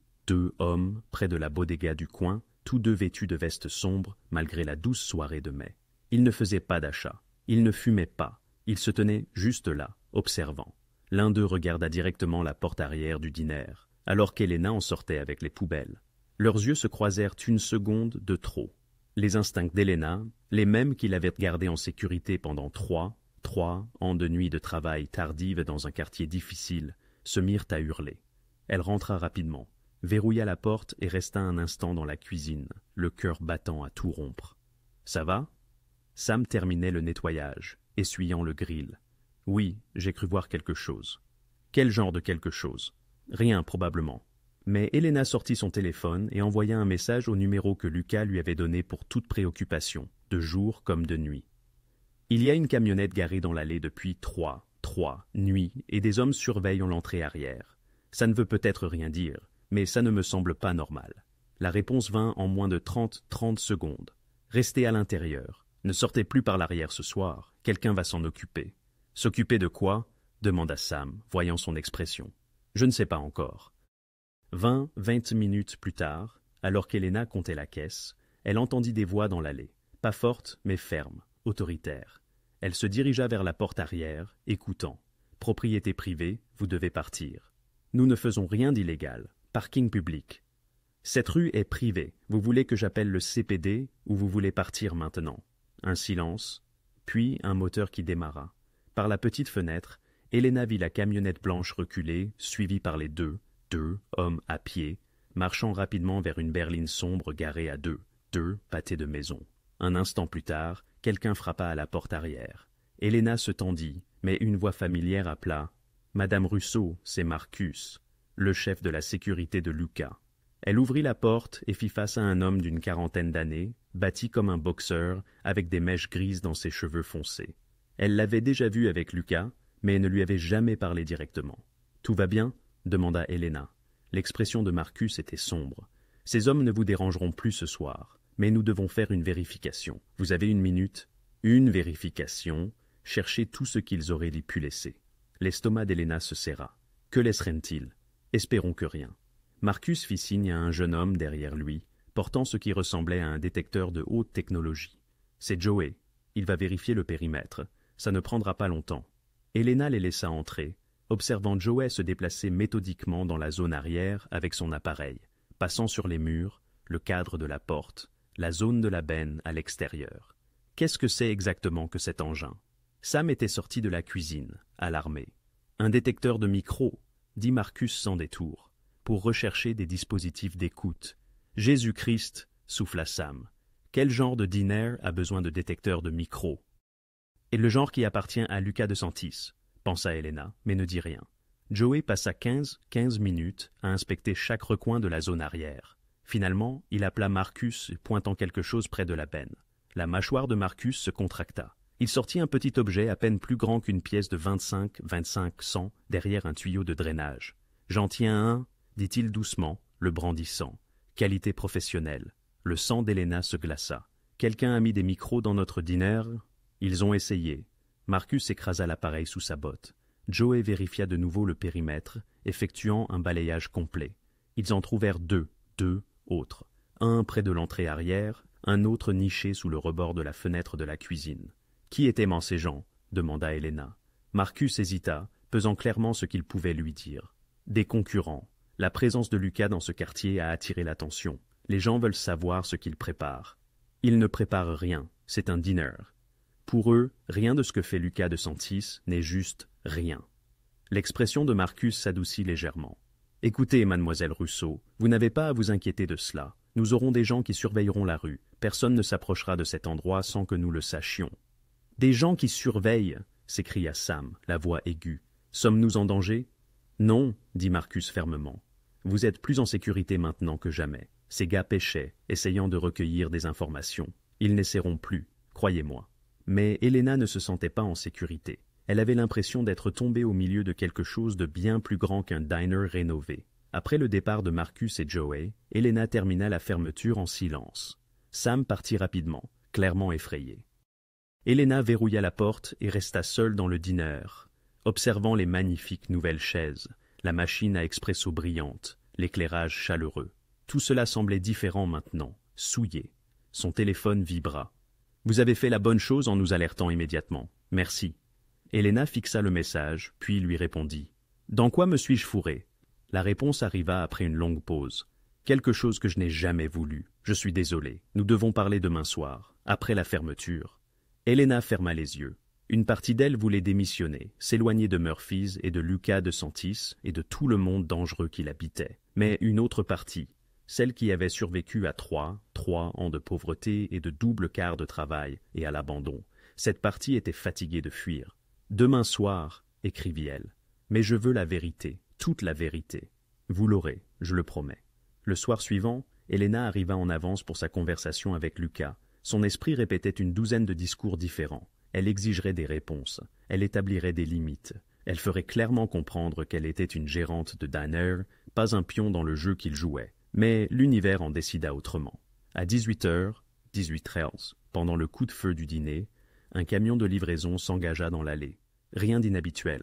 hommes près de la bodega du coin, tous deux vêtus de vestes sombres, malgré la douce soirée de mai. Ils ne faisaient pas d'achat, ils ne fumaient pas, ils se tenaient juste là, observant. L'un d'eux regarda directement la porte arrière du dîner, alors qu'Elena en sortait avec les poubelles. Leurs yeux se croisèrent une seconde de trop. Les instincts d'Elena, les mêmes qui l'avaient gardée en sécurité pendant trois ans de nuit de travail tardive dans un quartier difficile, se mirent à hurler. Elle rentra rapidement, verrouilla la porte et resta un instant dans la cuisine, le cœur battant à tout rompre. « Ça va ?» Sam terminait le nettoyage, essuyant le grill. « Oui, j'ai cru voir quelque chose. »« Quel genre de quelque chose ?»« Rien, probablement. » Mais Elena sortit son téléphone et envoya un message au numéro que Lucas lui avait donné pour toute préoccupation, de jour comme de nuit. « Il y a une camionnette garée dans l'allée depuis 3 nuits et des hommes surveillent l'entrée arrière. Ça ne veut peut-être rien dire, mais ça ne me semble pas normal. » La réponse vint en moins de 30 secondes. « Restez à l'intérieur. Ne sortez plus par l'arrière ce soir. Quelqu'un va s'en occuper. »« S'occuper de quoi ?» demanda Sam, voyant son expression. « Je ne sais pas encore. » 20 minutes plus tard, alors qu'Elena comptait la caisse, elle entendit des voix dans l'allée. Pas fortes, mais fermes, autoritaires. Elle se dirigea vers la porte arrière, écoutant. « Propriété privée, vous devez partir. »« Nous ne faisons rien d'illégal. Parking public. »« Cette rue est privée. Vous voulez que j'appelle le CPD ou vous voulez partir maintenant ?» Un silence, puis un moteur qui démarra. Par la petite fenêtre, Elena vit la camionnette blanche reculer, suivie par les deux hommes à pied, marchant rapidement vers une berline sombre garée à deux pâtés de maison. Un instant plus tard, quelqu'un frappa à la porte arrière. Elena se tendit, mais une voix familière appela « Madame Russo, c'est Marcus. » le chef de la sécurité de Lucas. Elle ouvrit la porte et fit face à un homme d'une quarantaine d'années, bâti comme un boxeur, avec des mèches grises dans ses cheveux foncés. Elle l'avait déjà vu avec Lucas, mais ne lui avait jamais parlé directement. « Tout va bien ?» demanda Helena. L'expression de Marcus était sombre. « Ces hommes ne vous dérangeront plus ce soir, mais nous devons faire une vérification. Vous avez une minute ?»« Une vérification. Cherchez tout ce qu'ils auraient pu laisser. » L'estomac d'Helena se serra. Que laisseraient-ils? Espérons que rien. Marcus fit signe à un jeune homme derrière lui, portant ce qui ressemblait à un détecteur de haute technologie. « C'est Joey. Il va vérifier le périmètre. Ça ne prendra pas longtemps. » Helena les laissa entrer, observant Joey se déplacer méthodiquement dans la zone arrière avec son appareil, passant sur les murs, le cadre de la porte, la zone de la benne à l'extérieur. Qu'est-ce que c'est exactement que cet engin? Sam était sorti de la cuisine, alarmé. « Un détecteur de micro, » dit Marcus sans détour, pour rechercher des dispositifs d'écoute. « Jésus-Christ, » souffla Sam. « Quel genre de diner a besoin de détecteurs de micro? » « Et le genre qui appartient à Lucas de Santis, » pensa Helena, mais ne dit rien. Joey passa 15 minutes à inspecter chaque recoin de la zone arrière. Finalement, il appela Marcus, pointant quelque chose près de la benne. La mâchoire de Marcus se contracta. Il sortit un petit objet à peine plus grand qu'une pièce de 25-100 derrière un tuyau de drainage. « J'en tiens un, » dit-il doucement, le brandissant. « Qualité professionnelle. » Le sang d'Helena se glaça. « Quelqu'un a mis des micros dans notre dîner ?» Ils ont essayé. Marcus écrasa l'appareil sous sa botte. Joey vérifia de nouveau le périmètre, effectuant un balayage complet. Ils en trouvèrent deux autres. Un près de l'entrée arrière, un autre niché sous le rebord de la fenêtre de la cuisine. « Qui étaient ces gens ?» demanda Helena. Marcus hésita, pesant clairement ce qu'il pouvait lui dire. « Des concurrents. La présence de Lucas dans ce quartier a attiré l'attention. Les gens veulent savoir ce qu'il prépare. » « Il ne prépare rien, c'est un dîner. » Pour eux, rien de ce que fait Lucas de Santis n'est juste rien. L'expression de Marcus s'adoucit légèrement. « Écoutez, mademoiselle Russo, vous n'avez pas à vous inquiéter de cela. Nous aurons des gens qui surveilleront la rue. Personne ne s'approchera de cet endroit sans que nous le sachions. »« Des gens qui surveillent !» s'écria Sam, la voix aiguë. « Sommes-nous en danger ?»« Non, » dit Marcus fermement. « Vous êtes plus en sécurité maintenant que jamais. Ces gars pêchaient, essayant de recueillir des informations. Ils n'essaieront plus, croyez-moi. » Mais Helena ne se sentait pas en sécurité. Elle avait l'impression d'être tombée au milieu de quelque chose de bien plus grand qu'un diner rénové. Après le départ de Marcus et Joey, Helena termina la fermeture en silence. Sam partit rapidement, clairement effrayé. Helena verrouilla la porte et resta seule dans le dîner, observant les magnifiques nouvelles chaises, la machine à expresso brillante, l'éclairage chaleureux. Tout cela semblait différent maintenant, souillé. Son téléphone vibra. « Vous avez fait la bonne chose en nous alertant immédiatement. Merci. » Helena fixa le message, puis lui répondit. « Dans quoi me suis-je fourré ?» La réponse arriva après une longue pause. « Quelque chose que je n'ai jamais voulu. Je suis désolé. Nous devons parler demain soir, après la fermeture. » Helena ferma les yeux. Une partie d'elle voulait démissionner, s'éloigner de Murphys et de Lucas de Santis et de tout le monde dangereux qui l'habitait. Mais une autre partie, celle qui avait survécu à trois ans de pauvreté et de double quart de travail et à l'abandon. Cette partie était fatiguée de fuir. « Demain soir, » écrivit-elle, « mais je veux la vérité, toute la vérité. Vous l'aurez, je le promets. » Le soir suivant, Helena arriva en avance pour sa conversation avec Lucas. Son esprit répétait une douzaine de discours différents. Elle exigerait des réponses, elle établirait des limites. Elle ferait clairement comprendre qu'elle était une gérante de diner, pas un pion dans le jeu qu'il jouait. Mais l'univers en décida autrement. À 18h, 18h, pendant le coup de feu du dîner, un camion de livraison s'engagea dans l'allée. Rien d'inhabituel.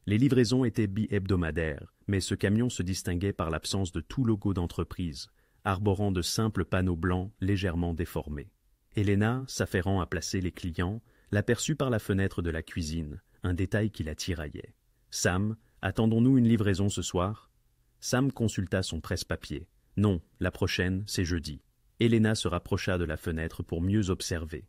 Les livraisons étaient bi-hebdomadaires, mais ce camion se distinguait par l'absence de tout logo d'entreprise, arborant de simples panneaux blancs légèrement déformés. Helena, s'affairant à placer les clients, l'aperçut par la fenêtre de la cuisine, un détail qui la tiraillait. « Sam, attendons-nous une livraison ce soir ?» Sam consulta son presse-papier. « Non, la prochaine, c'est jeudi. » Helena se rapprocha de la fenêtre pour mieux observer.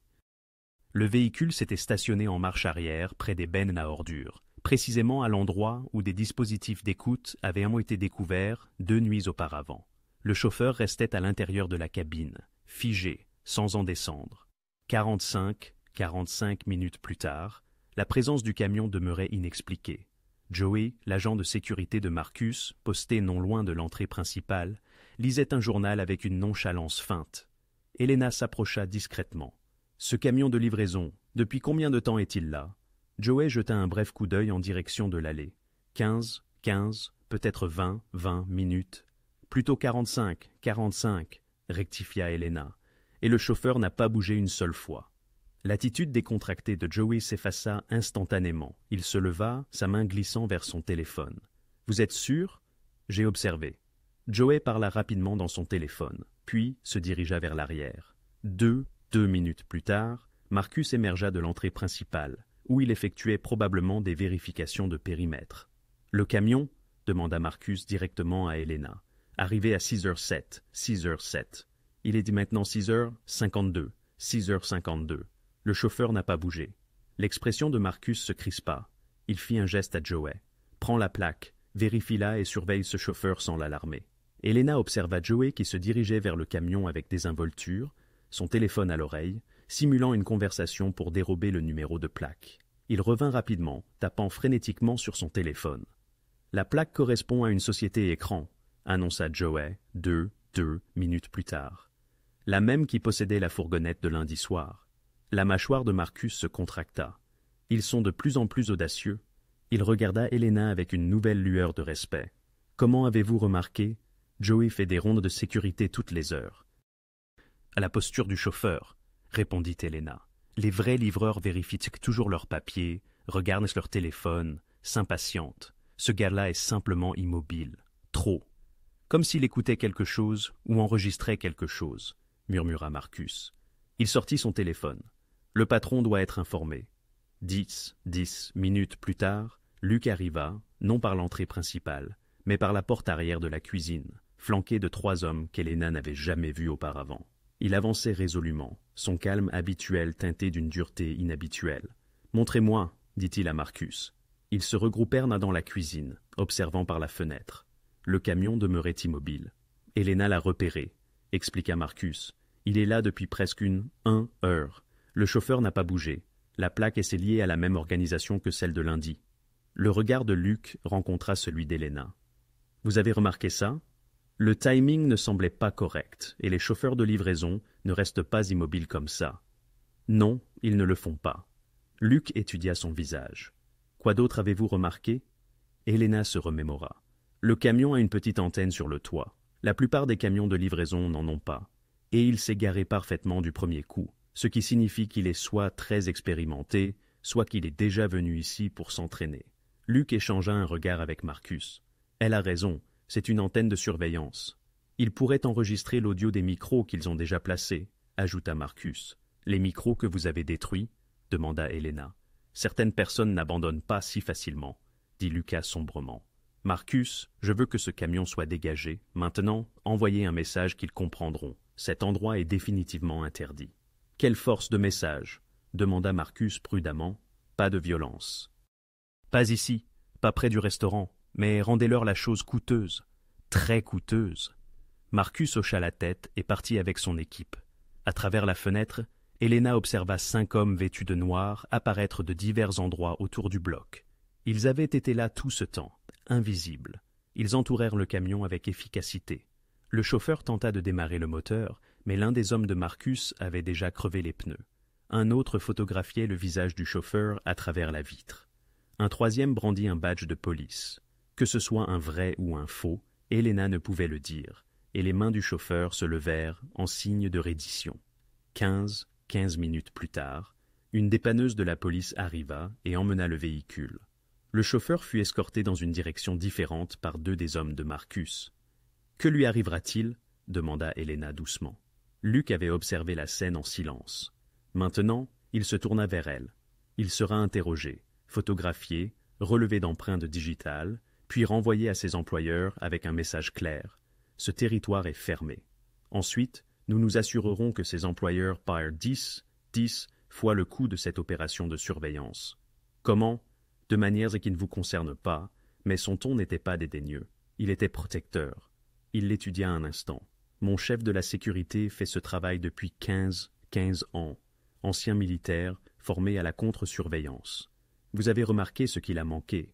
Le véhicule s'était stationné en marche arrière, près des bennes à ordures, précisément à l'endroit où des dispositifs d'écoute avaient été découverts 2 nuits auparavant. Le chauffeur restait à l'intérieur de la cabine, figé, sans en descendre. 45 minutes plus tard, la présence du camion demeurait inexpliquée. Joey, l'agent de sécurité de Marcus, posté non loin de l'entrée principale, lisait un journal avec une nonchalance feinte. Elena s'approcha discrètement. « Ce camion de livraison, depuis combien de temps est-il là ?» Joey jeta un bref coup d'œil en direction de l'allée. 15, peut-être 20 minutes. Plutôt 45, rectifia Elena. Et le chauffeur n'a pas bougé une seule fois. L'attitude décontractée de Joey s'effaça instantanément. Il se leva, sa main glissant vers son téléphone. « Vous êtes sûr ?» J'ai observé. Joey parla rapidement dans son téléphone, puis se dirigea vers l'arrière. Deux minutes plus tard, Marcus émergea de l'entrée principale, où il effectuait probablement des vérifications de périmètre. « Le camion ?» demanda Marcus directement à Elena. « Arrivé à 6h07. Il est maintenant 6h52. 6h52. Le chauffeur n'a pas bougé. » L'expression de Marcus se crispa. Il fit un geste à Joey. « Prends la plaque, vérifie-la et surveille ce chauffeur sans l'alarmer. » Elena observa Joey qui se dirigeait vers le camion avec désinvolture, son téléphone à l'oreille, simulant une conversation pour dérober le numéro de plaque. Il revint rapidement, tapant frénétiquement sur son téléphone. « La plaque correspond à une société écran, » annonça Joey, deux minutes plus tard. La même qui possédait la fourgonnette de lundi soir. La mâchoire de Marcus se contracta. Ils sont de plus en plus audacieux. Il regarda Elena avec une nouvelle lueur de respect. « Comment avez-vous remarqué ? Joey fait des rondes de sécurité toutes les heures. » « À la posture du chauffeur, » répondit Elena. « Les vrais livreurs vérifient toujours leurs papiers, regardent leur téléphone, s'impatientent. Ce gars-là est simplement immobile. Trop. Comme s'il écoutait quelque chose ou enregistrait quelque chose, » murmura Marcus. Il sortit son téléphone. « Le patron doit être informé. » 10 minutes plus tard, Luc arriva, non par l'entrée principale, mais par la porte arrière de la cuisine, flanqué de 3 hommes qu'Elena n'avait jamais vus auparavant. Il avançait résolument, son calme habituel teinté d'une dureté inhabituelle. « Montrez-moi, » dit-il à Marcus. Ils se regroupèrent dans la cuisine, observant par la fenêtre. Le camion demeurait immobile. « Elena l'a repéré, » expliqua Marcus. « Il est là depuis presque une heure. Le chauffeur n'a pas bougé. La plaque est liée à la même organisation que celle de lundi. » Le regard de Luc rencontra celui d'Elena. « Vous avez remarqué ça ? Le timing ne semblait pas correct, et les chauffeurs de livraison ne restent pas immobiles comme ça. Non, ils ne le font pas. » Luc étudia son visage. « Quoi d'autre avez-vous remarqué ?» Elena se remémora. « Le camion a une petite antenne sur le toit. La plupart des camions de livraison n'en ont pas. Et il s'est garé parfaitement du premier coup, ce qui signifie qu'il est soit très expérimenté, soit qu'il est déjà venu ici pour s'entraîner. » Luc échangea un regard avec Marcus. « Elle a raison. C'est une antenne de surveillance. Ils pourraient enregistrer l'audio des micros qu'ils ont déjà placés, » ajouta Marcus. « Les micros que vous avez détruits ?» demanda Elena. « Certaines personnes n'abandonnent pas si facilement, » dit Lucas sombrement. « Marcus, je veux que ce camion soit dégagé. Maintenant, envoyez un message qu'ils comprendront. Cet endroit est définitivement interdit. » « Quelle force de message ?» demanda Marcus prudemment. « Pas de violence. »« Pas ici, pas près du restaurant. Mais rendez-leur la chose coûteuse, très coûteuse. » Marcus hocha la tête et partit avec son équipe. À travers la fenêtre, Elena observa 5 hommes vêtus de noir apparaître de divers endroits autour du bloc. Ils avaient été là tout ce temps, invisibles. Ils entourèrent le camion avec efficacité. Le chauffeur tenta de démarrer le moteur, mais l'un des hommes de Marcus avait déjà crevé les pneus. Un autre photographiait le visage du chauffeur à travers la vitre. Un troisième brandit un badge de police. Que ce soit un vrai ou un faux, Elena ne pouvait le dire, et les mains du chauffeur se levèrent en signe de reddition. 15 minutes plus tard, une dépanneuse de la police arriva et emmena le véhicule. Le chauffeur fut escorté dans une direction différente par 2 des hommes de Marcus. « Que lui arrivera-t-il » demanda Elena doucement. Luc avait observé la scène en silence. Maintenant, il se tourna vers elle. Il sera interrogé, photographié, relevé d'empreintes digitales, puis renvoyé à ses employeurs avec un message clair. Ce territoire est fermé. Ensuite, nous nous assurerons que ses employeurs payent 10 fois le coût de cette opération de surveillance. Comment ? De manières qui ne vous concernent pas, mais son ton n'était pas dédaigneux. Il était protecteur. Il l'étudia un instant. Mon chef de la sécurité fait ce travail depuis 15 ans. Ancien militaire, formé à la contre-surveillance. Vous avez remarqué ce qu'il a manqué.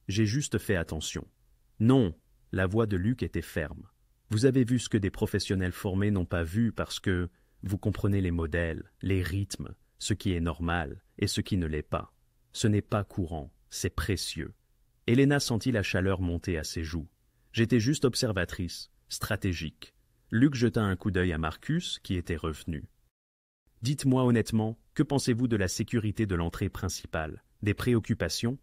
J'ai juste fait attention. Non, la voix de Luc était ferme. Vous avez vu ce que des professionnels formés n'ont pas vu parce que vous comprenez les modèles, les rythmes, ce qui est normal et ce qui ne l'est pas. Ce n'est pas courant, c'est précieux. Elena sentit la chaleur monter à ses joues. J'étais juste observatrice, stratégique. Luc jeta un coup d'œil à Marcus, qui était revenu. Dites-moi honnêtement, que pensez-vous de la sécurité de l'entrée principale? Des préoccupations?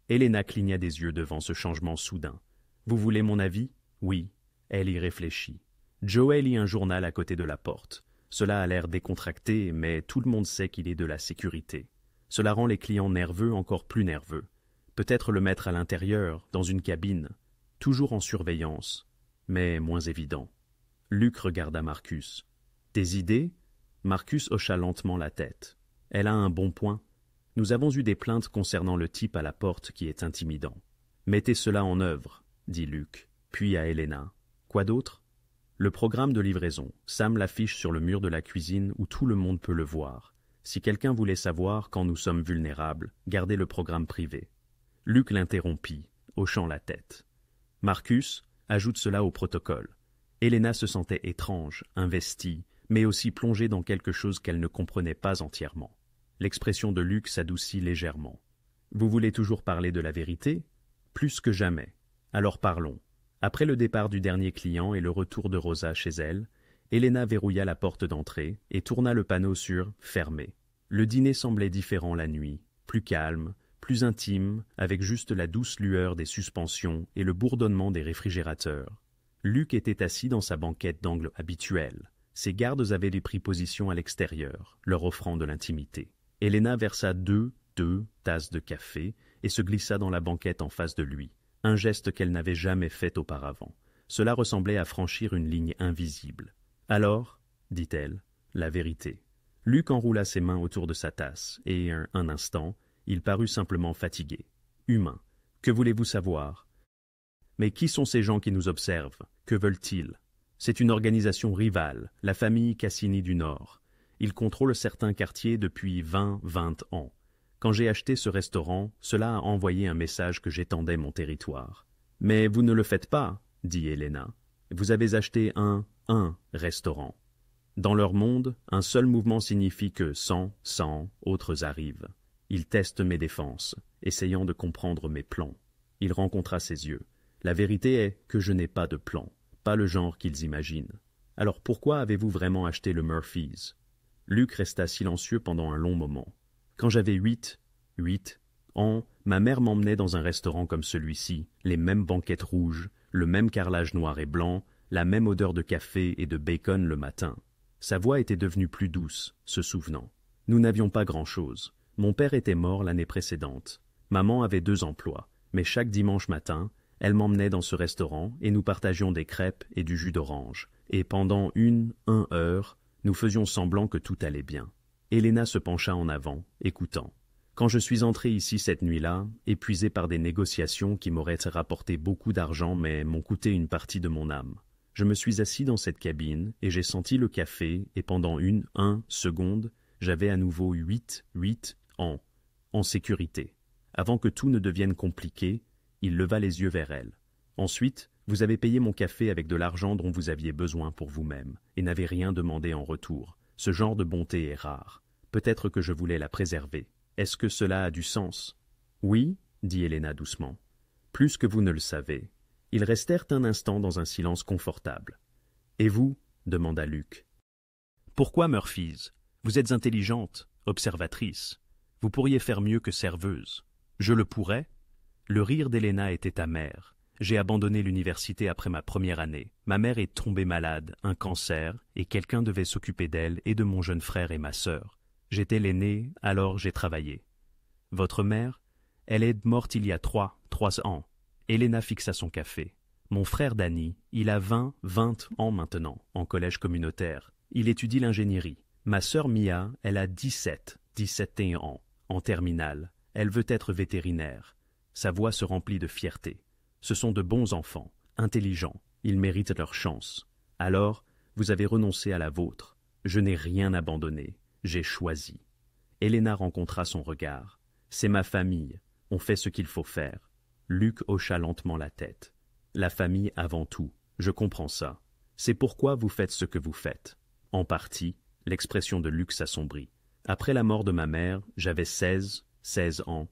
Elena cligna des yeux devant ce changement soudain. Vous voulez mon avis? Oui. Elle y réfléchit. Joey lit un journal à côté de la porte. Cela a l'air décontracté, mais tout le monde sait qu'il est de la sécurité. Cela rend les clients nerveux encore plus nerveux. Peut-être le mettre à l'intérieur, dans une cabine, toujours en surveillance, mais moins évident. Luc regarda Marcus. Des idées? Marcus hocha lentement la tête. Elle a un bon point. Nous avons eu des plaintes concernant le type à la porte qui est intimidant. Mettez cela en œuvre, dit Luc, puis à Elena. Quoi d'autre? Le programme de livraison. Sam l'affiche sur le mur de la cuisine où tout le monde peut le voir. Si quelqu'un voulait savoir quand nous sommes vulnérables, gardez le programme privé. Luc l'interrompit, hochant la tête. Marcus, ajoute cela au protocole. Elena se sentait étrange, investie, mais aussi plongée dans quelque chose qu'elle ne comprenait pas entièrement. L'expression de Luc s'adoucit légèrement. Vous voulez toujours parler de la vérité? Plus que jamais. Alors parlons. Après le départ du dernier client et le retour de Rosa chez elle, Elena verrouilla la porte d'entrée et tourna le panneau sur « Fermé ». Le dîner semblait différent la nuit, plus calme, plus intime, avec juste la douce lueur des suspensions et le bourdonnement des réfrigérateurs. Luc était assis dans sa banquette d'angle habituelle. Ses gardes avaient pris position à l'extérieur, leur offrant de l'intimité. Elena versa deux tasses de café et se glissa dans la banquette en face de lui, un geste qu'elle n'avait jamais fait auparavant. Cela ressemblait à franchir une ligne invisible. « Alors, dit-elle, la vérité. » Luc enroula ses mains autour de sa tasse et, un instant, il parut simplement fatigué. Humain. Que voulez-vous savoir? Mais qui sont ces gens qui nous observent? Que veulent-ils? C'est une organisation rivale, la famille Cassini du Nord. Ils contrôlent certains quartiers depuis 20 ans. Quand j'ai acheté ce restaurant, cela a envoyé un message que j'étendais mon territoire. Mais vous ne le faites pas, dit Elena. Vous avez acheté un restaurant. Dans leur monde, un seul mouvement signifie que 100 autres arrivent. Il teste mes défenses, essayant de comprendre mes plans. Il rencontra ses yeux. La vérité est que je n'ai pas de plan, pas le genre qu'ils imaginent. Alors pourquoi avez-vous vraiment acheté le Murphy's? Luc resta silencieux pendant un long moment. Quand j'avais 8 ans, ma mère m'emmenait dans un restaurant comme celui-ci, les mêmes banquettes rouges, le même carrelage noir et blanc, la même odeur de café et de bacon le matin. Sa voix était devenue plus douce, se souvenant. Nous n'avions pas grand-chose. Mon père était mort l'année précédente. Maman avait 2 emplois, mais chaque dimanche matin, elle m'emmenait dans ce restaurant et nous partagions des crêpes et du jus d'orange. Et pendant une heure, nous faisions semblant que tout allait bien. Elena se pencha en avant, écoutant. Quand je suis entré ici cette nuit-là, épuisé par des négociations qui m'auraient rapporté beaucoup d'argent mais m'ont coûté une partie de mon âme, je me suis assis dans cette cabine et j'ai senti le café et pendant une seconde, j'avais à nouveau 8 ans, en sécurité. Avant que tout ne devienne compliqué, il leva les yeux vers elle. Ensuite, vous avez payé mon café avec de l'argent dont vous aviez besoin pour vous-même et n'avez rien demandé en retour. Ce genre de bonté est rare. Peut-être que je voulais la préserver. Est-ce que cela a du sens? Oui, dit Elena doucement. Plus que vous ne le savez. Ils restèrent un instant dans un silence confortable. Et vous? Demanda Luc. Pourquoi Murphy's? Vous êtes intelligente, observatrice. Vous pourriez faire mieux que serveuse. Je le pourrais? Le rire d'Elena était amer. J'ai abandonné l'université après ma première année. Ma mère est tombée malade, un cancer, et quelqu'un devait s'occuper d'elle et de mon jeune frère et ma sœur. J'étais l'aîné, alors j'ai travaillé. Votre mère? Elle est morte il y a 3 ans. Elena fixa son café. Mon frère Danny, il a 20 ans maintenant, en collège communautaire. Il étudie l'ingénierie. Ma sœur Mia, elle a 17 ans, en terminale. Elle veut être vétérinaire. Sa voix se remplit de fierté. Ce sont de bons enfants, intelligents. Ils méritent leur chance. Alors, vous avez renoncé à la vôtre. Je n'ai rien abandonné. J'ai choisi. Elena rencontra son regard. C'est ma famille. On fait ce qu'il faut faire. Luc hocha lentement la tête. La famille avant tout, je comprends ça. C'est pourquoi vous faites ce que vous faites. En partie, l'expression de Luc s'assombrit. Après la mort de ma mère, j'avais 16 ans.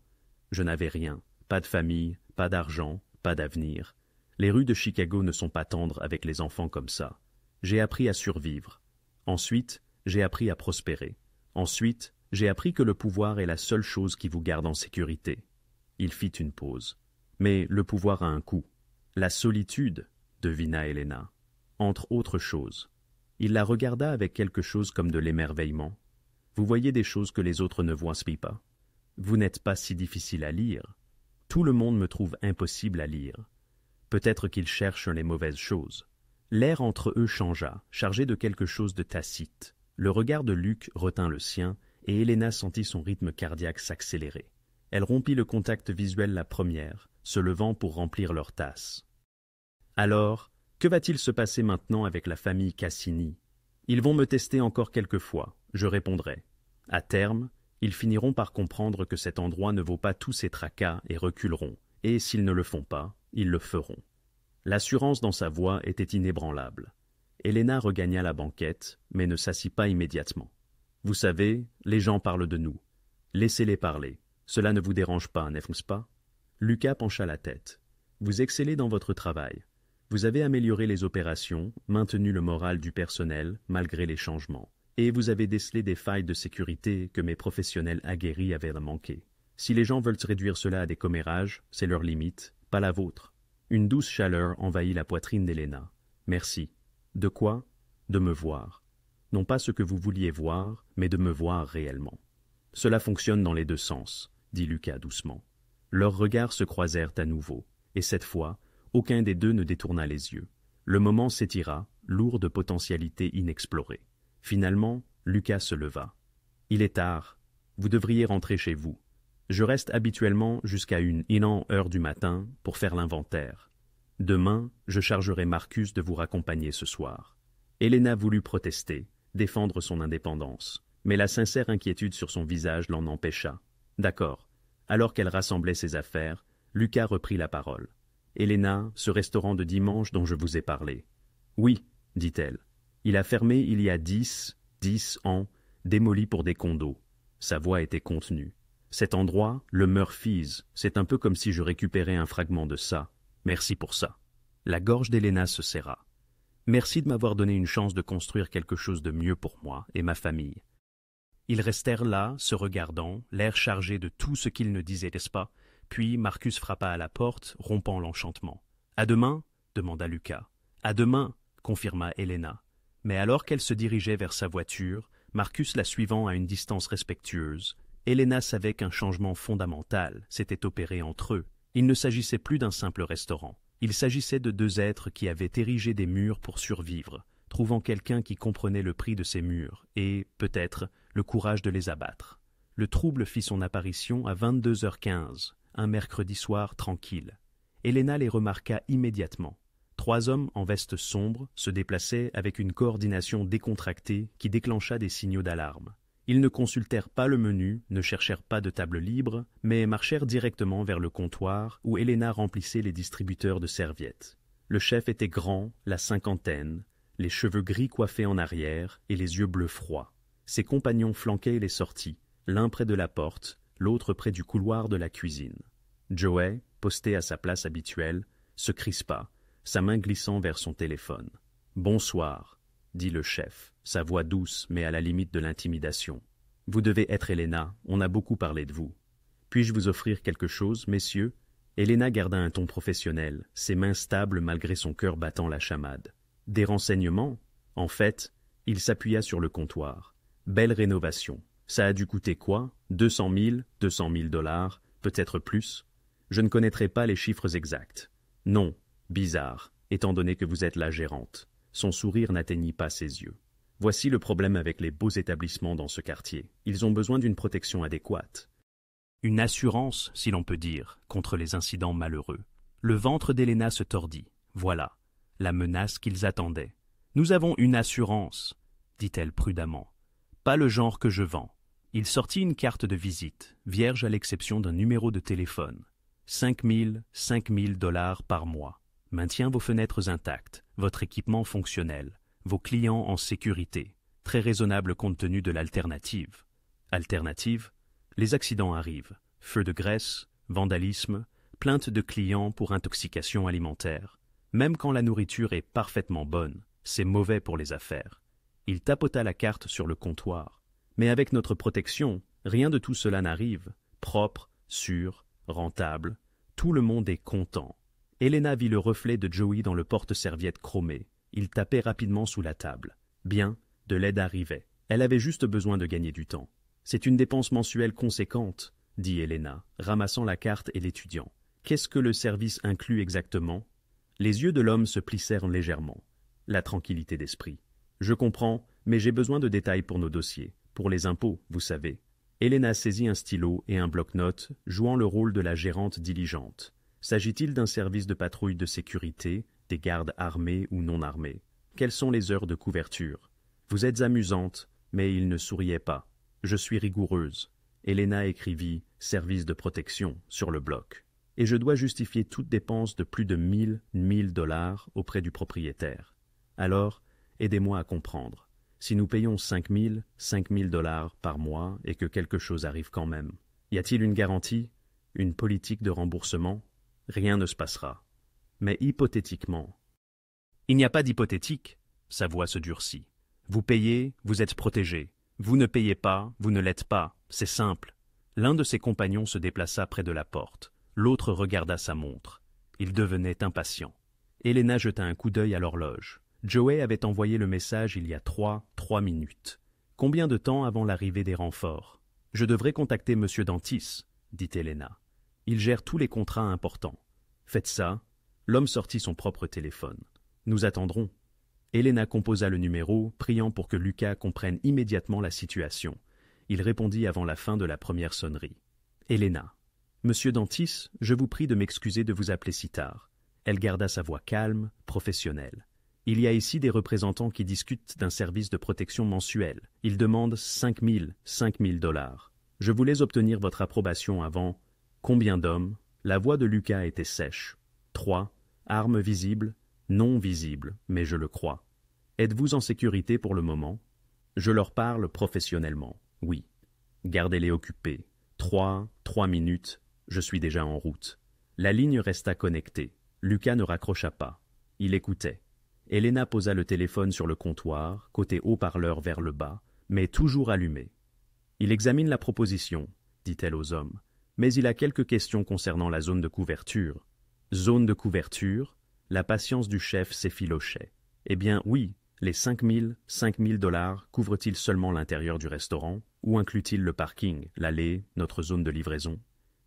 Je n'avais rien, pas de famille, pas d'argent, pas d'avenir. Les rues de Chicago ne sont pas tendres avec les enfants comme ça. J'ai appris à survivre. Ensuite, j'ai appris à prospérer. Ensuite, j'ai appris que le pouvoir est la seule chose qui vous garde en sécurité. Il fit une pause. Mais le pouvoir a un coût. La solitude, devina Helena, entre autres choses. Il la regarda avec quelque chose comme de l'émerveillement. Vous voyez des choses que les autres ne voient pas. Vous n'êtes pas si difficile à lire. Tout le monde me trouve impossible à lire. Peut-être qu'ils cherchent les mauvaises choses. L'air entre eux changea, chargé de quelque chose de tacite. Le regard de Luc retint le sien, et Helena sentit son rythme cardiaque s'accélérer. Elle rompit le contact visuel la première, se levant pour remplir leur tasse. Alors, que va-t-il se passer maintenant avec la famille Cassini? Ils vont me tester encore quelques fois, je répondrai. À terme, ils finiront par comprendre que cet endroit ne vaut pas tous ces tracas et reculeront, et s'ils ne le font pas, ils le feront. L'assurance dans sa voix était inébranlable. Helena regagna la banquette, mais ne s'assit pas immédiatement. Vous savez, les gens parlent de nous. Laissez-les parler. Cela ne vous dérange pas, n'est-ce pas? Lucas pencha la tête. Vous excellez dans votre travail. Vous avez amélioré les opérations, maintenu le moral du personnel malgré les changements. Et vous avez décelé des failles de sécurité que mes professionnels aguerris avaient manquées. Si les gens veulent réduire cela à des commérages, c'est leur limite, pas la vôtre. Une douce chaleur envahit la poitrine d'Helena. Merci. De quoi? De me voir. Non pas ce que vous vouliez voir, mais de me voir réellement. Cela fonctionne dans les deux sens, dit Lucas doucement. Leurs regards se croisèrent à nouveau, et cette fois, aucun des deux ne détourna les yeux. Le moment s'étira, lourd de potentialités inexplorées. Finalement, Lucas se leva. Il est tard. Vous devriez rentrer chez vous. Je reste habituellement jusqu'à 1 heure du matin pour faire l'inventaire. Demain, je chargerai Marcus de vous raccompagner ce soir. Helena voulut protester, défendre son indépendance, mais la sincère inquiétude sur son visage l'en empêcha. D'accord. Alors qu'elle rassemblait ses affaires, Lucas reprit la parole. Helena, ce restaurant de dimanche dont je vous ai parlé. Oui, dit-elle. Il a fermé il y a 10 ans, démoli pour des condos. Sa voix était contenue. Cet endroit, le Murphy's, c'est un peu comme si je récupérais un fragment de ça. Merci pour ça. La gorge d'Helena se serra. Merci de m'avoir donné une chance de construire quelque chose de mieux pour moi et ma famille. Ils restèrent là, se regardant, l'air chargé de tout ce qu'ils ne disaient, n'est-ce pas? Puis Marcus frappa à la porte, rompant l'enchantement. « À demain » demanda Lucas. « À demain » confirma Helena. Mais alors qu'elle se dirigeait vers sa voiture, Marcus la suivant à une distance respectueuse, Helena savait qu'un changement fondamental s'était opéré entre eux. Il ne s'agissait plus d'un simple restaurant. Il s'agissait de deux êtres qui avaient érigé des murs pour survivre, trouvant quelqu'un qui comprenait le prix de ces murs et, peut-être, le courage de les abattre. Le trouble fit son apparition à 22h15, un mercredi soir tranquille. Helena les remarqua immédiatement. 3 hommes en veste sombre se déplaçaient avec une coordination décontractée qui déclencha des signaux d'alarme. Ils ne consultèrent pas le menu, ne cherchèrent pas de table libre, mais marchèrent directement vers le comptoir où Helena remplissait les distributeurs de serviettes. Le chef était grand, la cinquantaine, les cheveux gris coiffés en arrière et les yeux bleus froids. Ses compagnons flanquaient les sorties, l'un près de la porte, l'autre près du couloir de la cuisine. Joey, posté à sa place habituelle, se crispa, sa main glissant vers son téléphone. « Bonsoir », dit le chef, sa voix douce mais à la limite de l'intimidation. « Vous devez être Helena, on a beaucoup parlé de vous. Puis-je vous offrir quelque chose, messieurs ?» Helena garda un ton professionnel, ses mains stables malgré son cœur battant la chamade. « Des renseignements ?» En fait, il s'appuya sur le comptoir. « Belle rénovation. Ça a dû coûter quoi? 200 000 $, peut-être plus? Je ne connaîtrai pas les chiffres exacts. Non, bizarre, étant donné que vous êtes la gérante. » Son sourire n'atteignit pas ses yeux. Voici le problème avec les beaux établissements dans ce quartier. Ils ont besoin d'une protection adéquate. Une assurance, si l'on peut dire, contre les incidents malheureux. Le ventre d'Helena se tordit. Voilà, la menace qu'ils attendaient. « Nous avons une assurance, » dit-elle prudemment. « Pas le genre que je vends. » Il sortit une carte de visite, vierge à l'exception d'un numéro de téléphone. 5 000 dollars par mois. Maintient vos fenêtres intactes, votre équipement fonctionnel, vos clients en sécurité. Très raisonnable compte tenu de l'alternative. Alternative, les accidents arrivent. Feux de graisse, vandalisme, plainte de clients pour intoxication alimentaire. Même quand la nourriture est parfaitement bonne, c'est mauvais pour les affaires. Il tapota la carte sur le comptoir. Mais avec notre protection, rien de tout cela n'arrive. Propre, sûr, rentable, tout le monde est content. Elena vit le reflet de Joey dans le porte-serviette chromé. Il tapait rapidement sous la table. Bien, de l'aide arrivait. Elle avait juste besoin de gagner du temps. C'est une dépense mensuelle conséquente, dit Elena, ramassant la carte et l'étudiant. Qu'est-ce que le service inclut exactement? Les yeux de l'homme se plissèrent légèrement. La tranquillité d'esprit. Je comprends, mais j'ai besoin de détails pour nos dossiers. Pour les impôts, vous savez. Elena saisit un stylo et un bloc-notes, jouant le rôle de la gérante diligente. S'agit-il d'un service de patrouille de sécurité, des gardes armés ou non armés? Quelles sont les heures de couverture? Vous êtes amusante, mais il ne souriait pas. Je suis rigoureuse. Elena écrivit « service de protection » sur le bloc. Et je dois justifier toute dépense de plus de 1000 dollars auprès du propriétaire. Alors, aidez-moi à comprendre. Si nous payons 5 000 dollars par mois et que quelque chose arrive quand même, y a-t-il une garantie? Une politique de remboursement? Rien ne se passera. Mais hypothétiquement. Il n'y a pas d'hypothétique. Sa voix se durcit. Vous payez, vous êtes protégé. Vous ne payez pas, vous ne l'êtes pas. C'est simple. L'un de ses compagnons se déplaça près de la porte. L'autre regarda sa montre. Il devenait impatient. Elena jeta un coup d'œil à l'horloge. Joey avait envoyé le message il y a 3 minutes. Combien de temps avant l'arrivée des renforts? Je devrais contacter M. Dantis, dit Elena. Il gère tous les contrats importants. Faites ça. L'homme sortit son propre téléphone. Nous attendrons. Elena composa le numéro, priant pour que Lucas comprenne immédiatement la situation. Il répondit avant la fin de la première sonnerie. Elena. Monsieur Dantis, je vous prie de m'excuser de vous appeler si tard. Elle garda sa voix calme, professionnelle. Il y a ici des représentants qui discutent d'un service de protection mensuel. Ils demandent 5 000 dollars. Je voulais obtenir votre approbation avant. Combien d'hommes? La voix de Lucas était sèche. 3. Armes visibles? Non visibles, mais je le crois. Êtes-vous en sécurité pour le moment? Je leur parle professionnellement, oui. Gardez-les occupés. 3 minutes, je suis déjà en route. La ligne resta connectée. Lucas ne raccrocha pas. Il écoutait. Elena posa le téléphone sur le comptoir, côté haut-parleur vers le bas, mais toujours allumé. Il examine la proposition, dit-elle aux hommes, mais il a quelques questions concernant la zone de couverture. Zone de couverture? La patience du chef s'effilochait. Eh bien, oui, les 5 000 dollars couvrent-ils seulement l'intérieur du restaurant, ou incluent-ils le parking, l'allée, notre zone de livraison?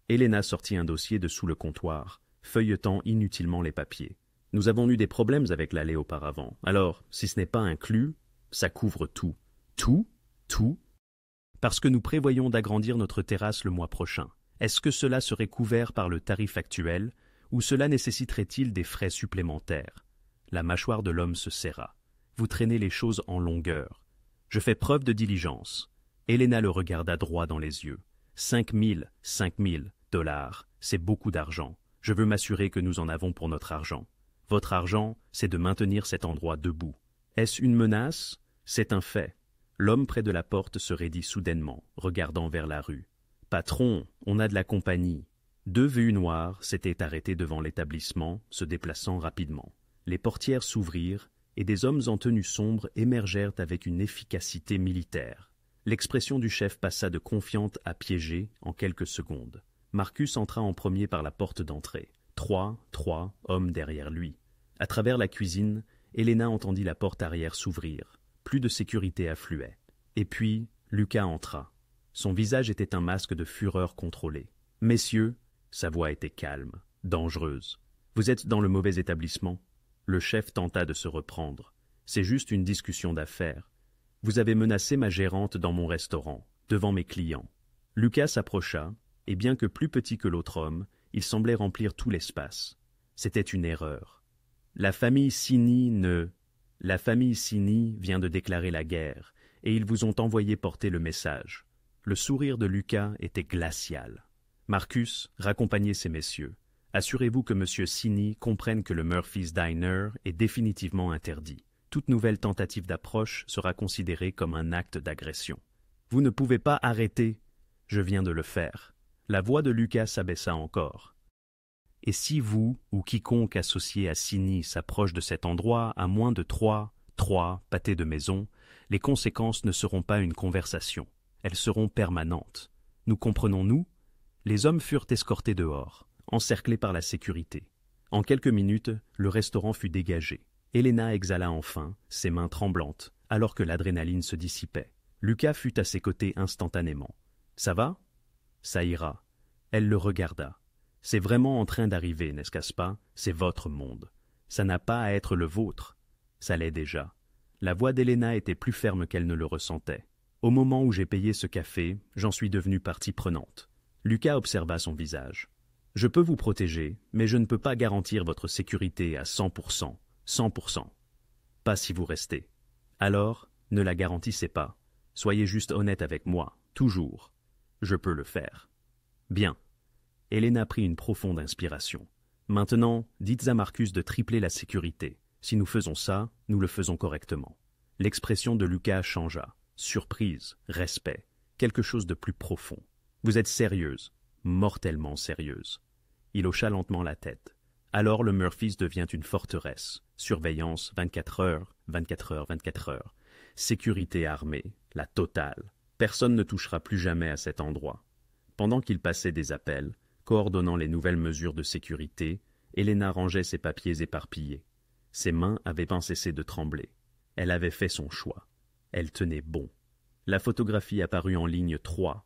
Elena sortit un dossier de sous le comptoir, feuilletant inutilement les papiers. Nous avons eu des problèmes avec l'allée auparavant. Alors, si ce n'est pas inclus, ça couvre tout. Tout? Tout? Parce que nous prévoyons d'agrandir notre terrasse le mois prochain. Est-ce que cela serait couvert par le tarif actuel, ou cela nécessiterait-il des frais supplémentaires? La mâchoire de l'homme se serra. Vous traînez les choses en longueur. Je fais preuve de diligence. Elena le regarda droit dans les yeux. 5 000 dollars, c'est beaucoup d'argent. Je veux m'assurer que nous en avons pour notre argent. Votre argent, c'est de maintenir cet endroit debout. Est-ce une menace? C'est un fait. L'homme près de la porte se raidit soudainement, regardant vers la rue. « Patron, on a de la compagnie. » 2 vues noires s'étaient arrêtées devant l'établissement, se déplaçant rapidement. Les portières s'ouvrirent, et des hommes en tenue sombre émergèrent avec une efficacité militaire. L'expression du chef passa de confiante à piégée en quelques secondes. Marcus entra en premier par la porte d'entrée. 3 hommes derrière lui. À travers la cuisine, Elena entendit la porte arrière s'ouvrir. Plus de sécurité affluait. Et puis, Lucas entra. Son visage était un masque de fureur contrôlée. « Messieurs, sa voix était calme, dangereuse. Vous êtes dans le mauvais établissement. » Le chef tenta de se reprendre. « C'est juste une discussion d'affaires. Vous avez menacé ma gérante dans mon restaurant, devant mes clients. » Lucas s'approcha, et bien que plus petit que l'autre homme, il semblait remplir tout l'espace. C'était une erreur. La famille Cini vient de déclarer la guerre, et ils vous ont envoyé porter le message. Le sourire de Lucas était glacial. Marcus, raccompagnez ces messieurs. Assurez-vous que M. Cini comprenne que le Murphy's Diner est définitivement interdit. Toute nouvelle tentative d'approche sera considérée comme un acte d'agression. Vous ne pouvez pas arrêter. Je viens de le faire. La voix de Lucas s'abaissa encore. Et si vous, ou quiconque associé à Cini s'approche de cet endroit à moins de trois pâtés de maison, les conséquences ne seront pas une conversation. Elles seront permanentes. Nous comprenons-nous? Les hommes furent escortés dehors, encerclés par la sécurité. En quelques minutes, le restaurant fut dégagé. Elena exhala enfin, ses mains tremblantes, alors que l'adrénaline se dissipait. Lucas fut à ses côtés instantanément. « Ça va ?»« Ça ira. » Elle le regarda. « C'est vraiment en train d'arriver, n'est-ce pas? C'est votre monde. Ça n'a pas à être le vôtre. Ça l'est déjà. » La voix d'Elena était plus ferme qu'elle ne le ressentait. « Au moment où j'ai payé ce café, j'en suis devenue partie prenante. » Lucas observa son visage. « Je peux vous protéger, mais je ne peux pas garantir votre sécurité à 100%. 100%. Pas si vous restez. Alors, ne la garantissez pas. Soyez juste honnête avec moi, toujours. Je peux le faire. » Bien. Elena prit une profonde inspiration. « Maintenant, dites à Marcus de tripler la sécurité. Si nous faisons ça, nous le faisons correctement. » L'expression de Lucas changea. Surprise, respect, quelque chose de plus profond. « Vous êtes sérieuse, mortellement sérieuse. » Il hocha lentement la tête. Alors le Murphys devient une forteresse. Surveillance 24 heures, 24 heures, 24 heures. Sécurité armée, la totale. Personne ne touchera plus jamais à cet endroit. Pendant qu'il passait des appels, coordonnant les nouvelles mesures de sécurité, Elena rangeait ses papiers éparpillés. Ses mains avaient pas cessé de trembler. Elle avait fait son choix. Elle tenait bon. La photographie apparut en ligne 3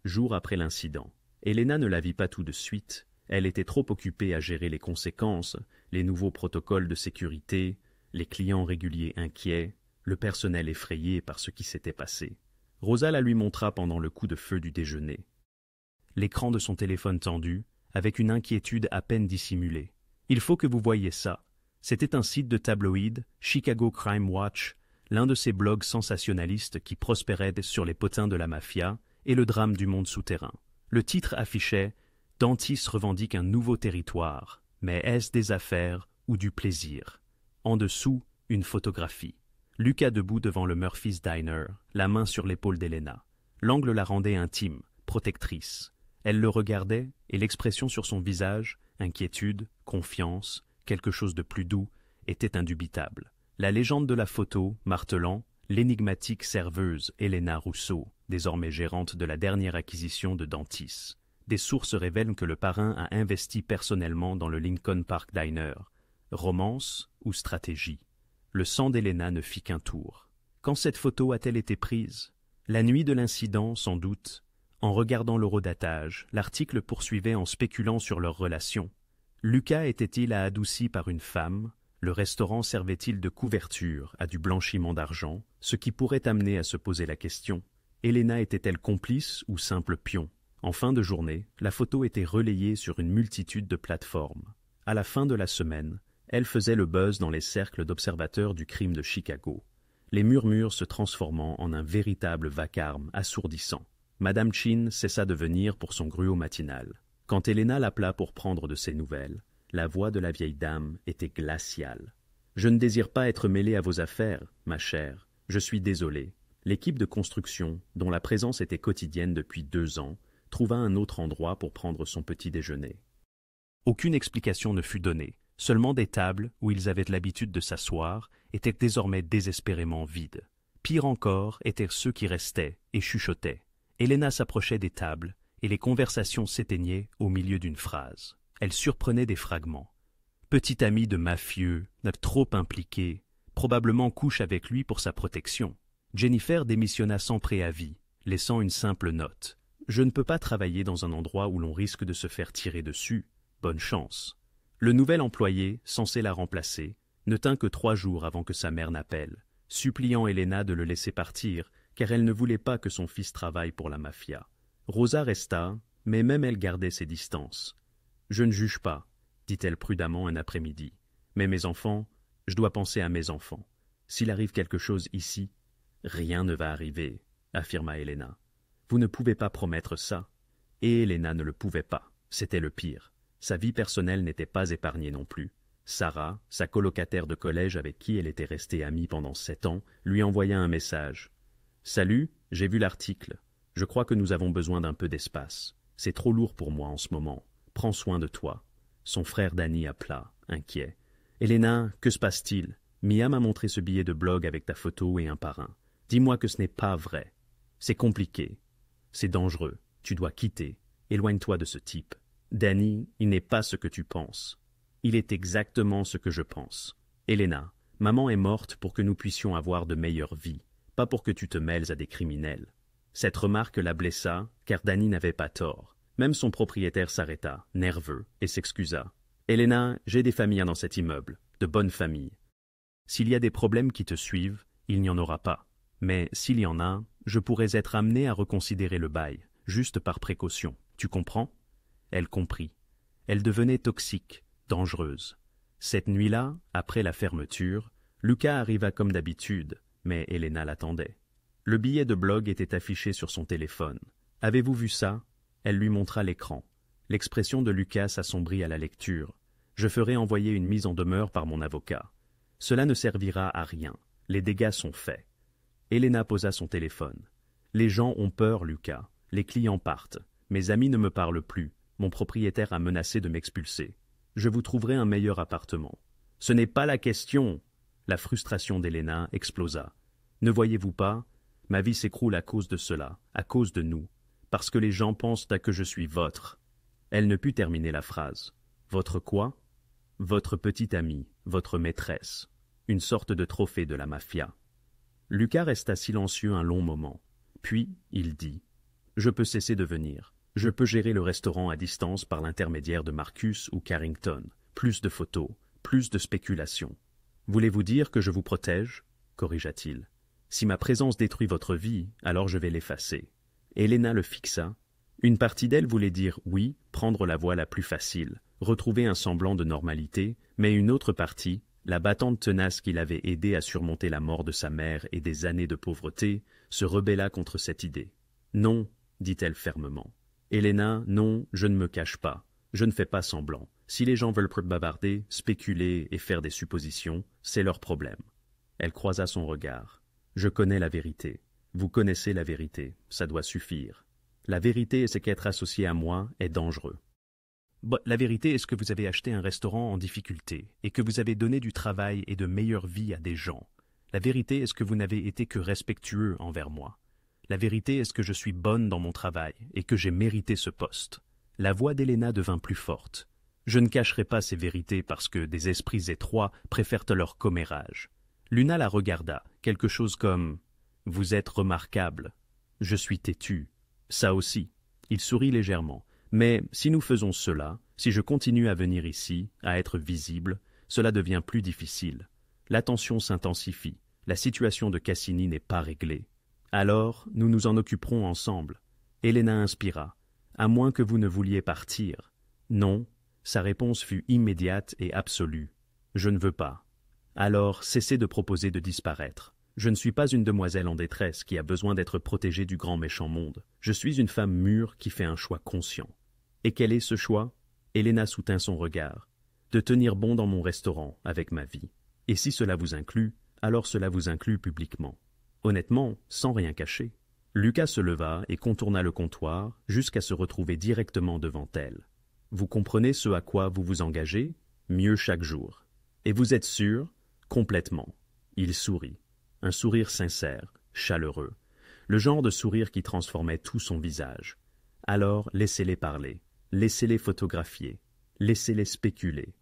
jours après l'incident. Elena ne la vit pas tout de suite. Elle était trop occupée à gérer les conséquences, les nouveaux protocoles de sécurité, les clients réguliers inquiets, le personnel effrayé par ce qui s'était passé. Rosa la lui montra pendant le coup de feu du déjeuner. L'écran de son téléphone tendu, avec une inquiétude à peine dissimulée. « Il faut que vous voyiez ça. » C'était un site de tabloïd, Chicago Crime Watch, l'un de ces blogs sensationnalistes qui prospéraient sur les potins de la mafia et le drame du monde souterrain. Le titre affichait « Dantis revendique un nouveau territoire, mais est-ce des affaires ou du plaisir ?» En dessous, une photographie. Lucas debout devant le Murphy's Diner, la main sur l'épaule d'Elena. L'angle la rendait intime, protectrice. Elle le regardait, et l'expression sur son visage, inquiétude, confiance, quelque chose de plus doux, était indubitable. La légende de la photo, martelant, l'énigmatique serveuse Elena Rousseau, désormais gérante de la dernière acquisition de Dantis. Des sources révèlent que le parrain a investi personnellement dans le Lincoln Park Diner. Romance ou stratégie? Le sang d'Elena ne fit qu'un tour. Quand cette photo a-t-elle été prise? La nuit de l'incident, sans doute. En regardant l'horodatage, l'article poursuivait en spéculant sur leur relation. Lucas était-il adouci par une femme? Le restaurant servait-il de couverture à du blanchiment d'argent, ce qui pourrait amener à se poser la question. Elena était-elle complice ou simple pion? En fin de journée, la photo était relayée sur une multitude de plateformes. À la fin de la semaine, elle faisait le buzz dans les cercles d'observateurs du crime de Chicago, les murmures se transformant en un véritable vacarme assourdissant. Madame Chin cessa de venir pour son gruau matinal. Quand Elena l'appela pour prendre de ses nouvelles, la voix de la vieille dame était glaciale. « Je ne désire pas être mêlée à vos affaires, ma chère. Je suis désolée. » L'équipe de construction, dont la présence était quotidienne depuis 2 ans, trouva un autre endroit pour prendre son petit déjeuner. Aucune explication ne fut donnée. Seulement des tables, où ils avaient l'habitude de s'asseoir, étaient désormais désespérément vides. Pire encore étaient ceux qui restaient et chuchotaient. Elena s'approchait des tables, et les conversations s'éteignaient au milieu d'une phrase. Elle surprenait des fragments. Petit ami de mafieux, trop impliqué, probablement couche avec lui pour sa protection. Jennifer démissionna sans préavis, laissant une simple note. « Je ne peux pas travailler dans un endroit où l'on risque de se faire tirer dessus. Bonne chance. » Le nouvel employé, censé la remplacer, ne tint que 3 jours avant que sa mère n'appelle, suppliant Elena de le laisser partir, car elle ne voulait pas que son fils travaille pour la mafia. Rosa resta, mais même elle gardait ses distances. « Je ne juge pas, » dit-elle prudemment un après-midi. « Mais mes enfants, je dois penser à mes enfants. S'il arrive quelque chose ici, rien ne va arriver, » affirma Elena. « Vous ne pouvez pas promettre ça. » Et Elena ne le pouvait pas. C'était le pire. Sa vie personnelle n'était pas épargnée non plus. Sarah, sa colocataire de collège avec qui elle était restée amie pendant 7 ans, lui envoya un message. « Salut, j'ai vu l'article. Je crois que nous avons besoin d'un peu d'espace. C'est trop lourd pour moi en ce moment. Prends soin de toi. » Son frère Danny appela, inquiet. « Elena, que se passe-t-il? Mia m'a montré ce billet de blog avec ta photo et un parrain. Dis-moi que ce n'est pas vrai. C'est compliqué. C'est dangereux. Tu dois quitter. Éloigne-toi de ce type. Danny, il n'est pas ce que tu penses. Il est exactement ce que je pense. Elena, maman est morte pour que nous puissions avoir de meilleures vies, pas pour que tu te mêles à des criminels. » Cette remarque la blessa, car Danny n'avait pas tort. Même son propriétaire s'arrêta, nerveux, et s'excusa. « Elena, j'ai des familles dans cet immeuble, de bonnes familles. S'il y a des problèmes qui te suivent, il n'y en aura pas. Mais s'il y en a, je pourrais être amené à reconsidérer le bail, juste par précaution. Tu comprends ?» Elle comprit. Elle devenait toxique, dangereuse. Cette nuit-là, après la fermeture, Lucas arriva comme d'habitude, mais Elena l'attendait. Le billet de blog était affiché sur son téléphone. « Avez-vous vu ça ?» Elle lui montra l'écran. L'expression de Lucas s'assombrit à la lecture. « Je ferai envoyer une mise en demeure par mon avocat. Cela ne servira à rien. Les dégâts sont faits. » Elena posa son téléphone. « Les gens ont peur, Lucas. Les clients partent. Mes amis ne me parlent plus. Mon propriétaire a menacé de m'expulser. Je vous trouverai un meilleur appartement. »« Ce n'est pas la question !» La frustration d'Elena explosa. « Ne voyez-vous pas ? Ma vie s'écroule à cause de cela, à cause de nous. Parce que les gens pensent que je suis votre. » Elle ne put terminer la phrase. « Votre quoi ?»« Votre petite amie, votre maîtresse. Une sorte de trophée de la mafia. » Lucas resta silencieux un long moment. Puis, il dit « Je peux cesser de venir. Je peux gérer le restaurant à distance par l'intermédiaire de Marcus ou Carrington. Plus de photos, plus de spéculations. Voulez-vous dire que je vous protège ?» corrigea-t-il. « Si ma présence détruit votre vie, alors je vais l'effacer. » Elena le fixa. Une partie d'elle voulait dire oui, prendre la voie la plus facile, retrouver un semblant de normalité, mais une autre partie, la battante tenace qui l'avait aidé à surmonter la mort de sa mère et des années de pauvreté, se rebella contre cette idée. « Non, dit-elle fermement. Elena, non, je ne me cache pas. Je ne fais pas semblant. Si les gens veulent bavarder, spéculer et faire des suppositions, c'est leur problème. » Elle croisa son regard. « Je connais la vérité. Vous connaissez la vérité. Ça doit suffire. La vérité est ce qu'être associé à moi est dangereux. » La vérité est ce que vous avez acheté un restaurant en difficulté et que vous avez donné du travail et de meilleure vie à des gens. La vérité est ce que vous n'avez été que respectueux envers moi. La vérité est ce que je suis bonne dans mon travail et que j'ai mérité ce poste. La voix d'Elena devint plus forte. Je ne cacherai pas ces vérités parce que des esprits étroits préfèrent leur commérage. Luna la regarda, quelque chose comme « Vous êtes remarquable. Je suis têtu. Ça aussi. » Il sourit légèrement. « Mais si nous faisons cela, si je continue à venir ici, à être visible, cela devient plus difficile. L'attention s'intensifie. La situation de Cassini n'est pas réglée. Alors, nous nous en occuperons ensemble. » Elena inspira. « À moins que vous ne vouliez partir. » « Non. » Sa réponse fut immédiate et absolue. « Je ne veux pas. » Alors, cessez de proposer de disparaître. Je ne suis pas une demoiselle en détresse qui a besoin d'être protégée du grand méchant monde. Je suis une femme mûre qui fait un choix conscient. Et quel est ce choix? Elena soutint son regard. De tenir bon dans mon restaurant avec ma vie. Et si cela vous inclut, alors cela vous inclut publiquement. Honnêtement, sans rien cacher. Lucas se leva et contourna le comptoir jusqu'à se retrouver directement devant elle. Vous comprenez ce à quoi vous vous engagez? Mieux chaque jour. Et vous êtes sûr? Complètement. Il sourit. Un sourire sincère, chaleureux. Le genre de sourire qui transformait tout son visage. Alors, laissez-les parler. Laissez-les photographier. Laissez-les spéculer.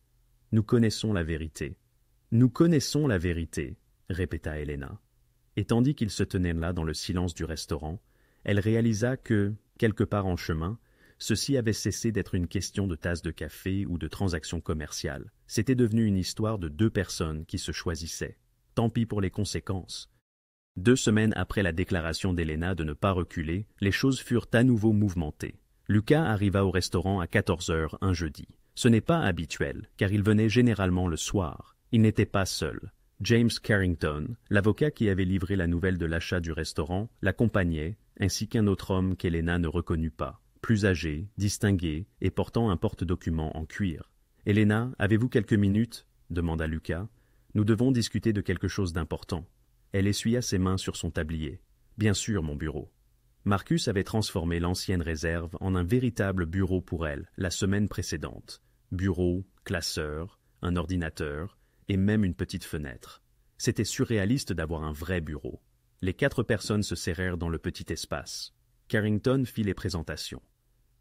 Nous connaissons la vérité. Nous connaissons la vérité, répéta Elena. Et tandis qu'ils se tenaient là dans le silence du restaurant, elle réalisa que, quelque part en chemin, ceci avait cessé d'être une question de tasse de café ou de transaction commerciale. C'était devenu une histoire de deux personnes qui se choisissaient. Tant pis pour les conséquences. 2 semaines après la déclaration d'Elena de ne pas reculer, les choses furent à nouveau mouvementées. Lucas arriva au restaurant à 14 heures un jeudi. Ce n'est pas habituel, car il venait généralement le soir. Il n'était pas seul. James Carrington, l'avocat qui avait livré la nouvelle de l'achat du restaurant, l'accompagnait, ainsi qu'un autre homme qu'Elena ne reconnut pas. plus âgée, distinguée et portant un porte-document en cuir. « Elena, avez-vous quelques minutes ?» demanda Lucas. « Nous devons discuter de quelque chose d'important. » Elle essuya ses mains sur son tablier. « Bien sûr, mon bureau. » Marcus avait transformé l'ancienne réserve en un véritable bureau pour elle la semaine précédente. Bureau, classeur, un ordinateur et même une petite fenêtre. C'était surréaliste d'avoir un vrai bureau. Les 4 personnes se serrèrent dans le petit espace. Carrington fit les présentations.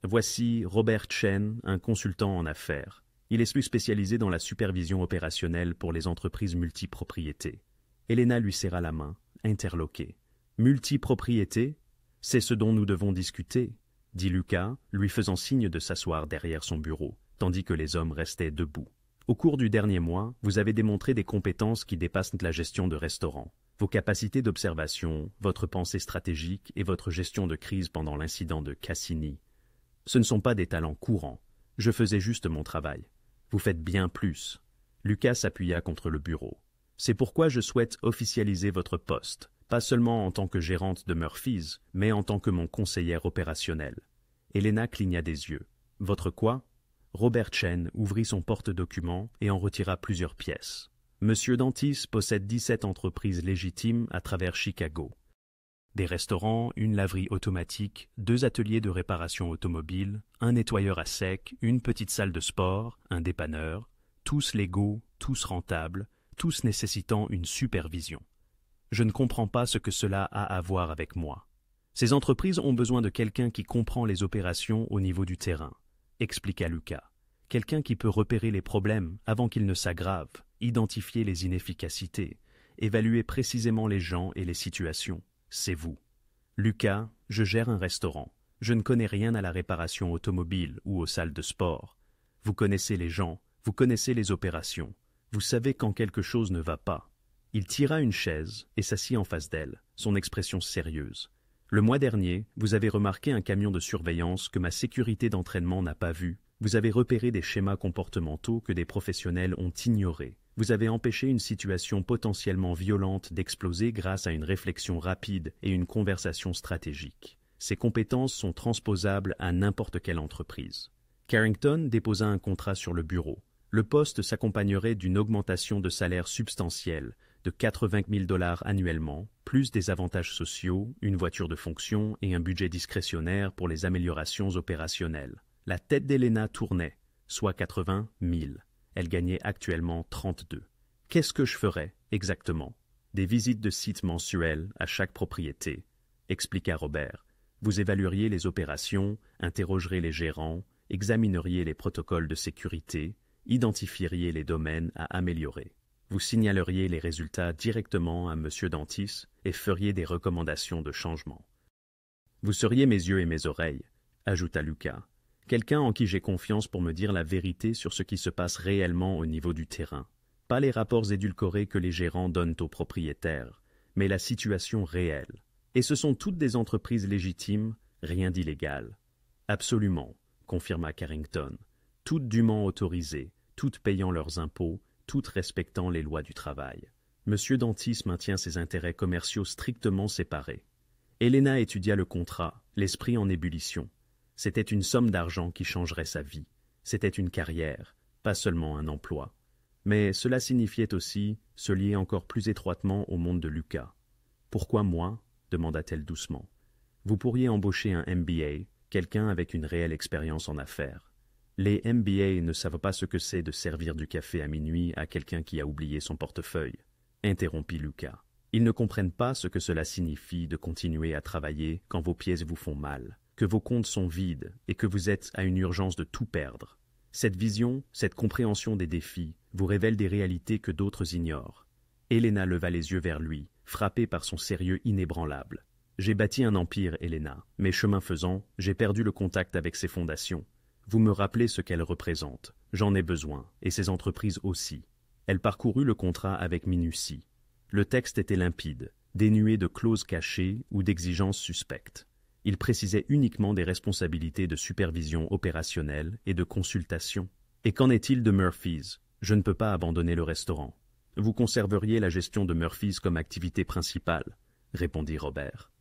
Voici Robert Chen, un consultant en affaires. Il est plus spécialisé dans la supervision opérationnelle pour les entreprises multipropriétés. Elena lui serra la main, interloquée. Multipropriété ? C'est ce dont nous devons discuter, dit Lucas, lui faisant signe de s'asseoir derrière son bureau, tandis que les hommes restaient debout. Au cours du dernier mois, vous avez démontré des compétences qui dépassent la gestion de restaurants. Vos capacités d'observation, votre pensée stratégique et votre gestion de crise pendant l'incident de Cassini. Ce ne sont pas des talents courants. Je faisais juste mon travail. Vous faites bien plus. Lucas s'appuya contre le bureau. C'est pourquoi je souhaite officialiser votre poste. Pas seulement en tant que gérante de Murphy's, mais en tant que mon conseillère opérationnelle. Elena cligna des yeux. « Votre quoi ?» Robert Chen ouvrit son porte-document et en retira plusieurs pièces. Monsieur Dantis possède 17 entreprises légitimes à travers Chicago. Des restaurants, une laverie automatique, 2 ateliers de réparation automobile, un nettoyeur à sec, une petite salle de sport, un dépanneur, tous légaux, tous rentables, tous nécessitant une supervision. Je ne comprends pas ce que cela a à voir avec moi. Ces entreprises ont besoin de quelqu'un qui comprend les opérations au niveau du terrain, expliqua Lucas. Quelqu'un qui peut repérer les problèmes avant qu'ils ne s'aggravent, identifier les inefficacités, évaluer précisément les gens et les situations. C'est vous. Lucas, je gère un restaurant. Je ne connais rien à la réparation automobile ou aux salles de sport. Vous connaissez les gens, vous connaissez les opérations. Vous savez quand quelque chose ne va pas. Il tira une chaise et s'assit en face d'elle, son expression sérieuse. Le mois dernier, vous avez remarqué un camion de surveillance que ma sécurité d'entraînement n'a pas vu. Vous avez repéré des schémas comportementaux que des professionnels ont ignorés. Vous avez empêché une situation potentiellement violente d'exploser grâce à une réflexion rapide et une conversation stratégique. Ces compétences sont transposables à n'importe quelle entreprise. Carrington déposa un contrat sur le bureau. Le poste s'accompagnerait d'une augmentation de salaire substantielle de 80 000 $ annuellement, plus des avantages sociaux, une voiture de fonction et un budget discrétionnaire pour les améliorations opérationnelles. La tête d'Elena tournait, soit 80 000. Elle gagnait actuellement 32. Qu'est-ce que je ferais, exactement? Des visites de site mensuelles à chaque propriété, expliqua Robert. Vous évalueriez les opérations, interrogerez les gérants, examineriez les protocoles de sécurité, identifieriez les domaines à améliorer. Vous signaleriez les résultats directement à Monsieur Dantis et feriez des recommandations de changement. Vous seriez mes yeux et mes oreilles, ajouta Lucas. Quelqu'un en qui j'ai confiance pour me dire la vérité sur ce qui se passe réellement au niveau du terrain. Pas les rapports édulcorés que les gérants donnent aux propriétaires, mais la situation réelle. Et ce sont toutes des entreprises légitimes, rien d'illégal. Absolument, confirma Carrington. Toutes dûment autorisées, toutes payant leurs impôts, toutes respectant les lois du travail. Monsieur Dantis maintient ses intérêts commerciaux strictement séparés. Elena étudia le contrat, l'esprit en ébullition. C'était une somme d'argent qui changerait sa vie. C'était une carrière, pas seulement un emploi. Mais cela signifiait aussi se lier encore plus étroitement au monde de Lucas. « Pourquoi moi ?» demanda-t-elle doucement. « Vous pourriez embaucher un MBA, quelqu'un avec une réelle expérience en affaires. Les MBA ne savent pas ce que c'est de servir du café à minuit à quelqu'un qui a oublié son portefeuille. » interrompit Lucas. « Ils ne comprennent pas ce que cela signifie de continuer à travailler quand vos pièces vous font mal, que vos comptes sont vides et que vous êtes à une urgence de tout perdre. Cette vision, cette compréhension des défis, vous révèle des réalités que d'autres ignorent. » Elena leva les yeux vers lui, frappée par son sérieux inébranlable. « J'ai bâti un empire, Elena, mais chemin faisant, j'ai perdu le contact avec ses fondations. Vous me rappelez ce qu'elles représentent. J'en ai besoin, et ces entreprises aussi. » Elle parcourut le contrat avec minutie. Le texte était limpide, dénué de clauses cachées ou d'exigences suspectes. Il précisait uniquement des responsabilités de supervision opérationnelle et de consultation. « Et qu'en est-il de Murphy's? Je ne peux pas abandonner le restaurant. »« Vous conserveriez la gestion de Murphy's comme activité principale, » répondit Robert.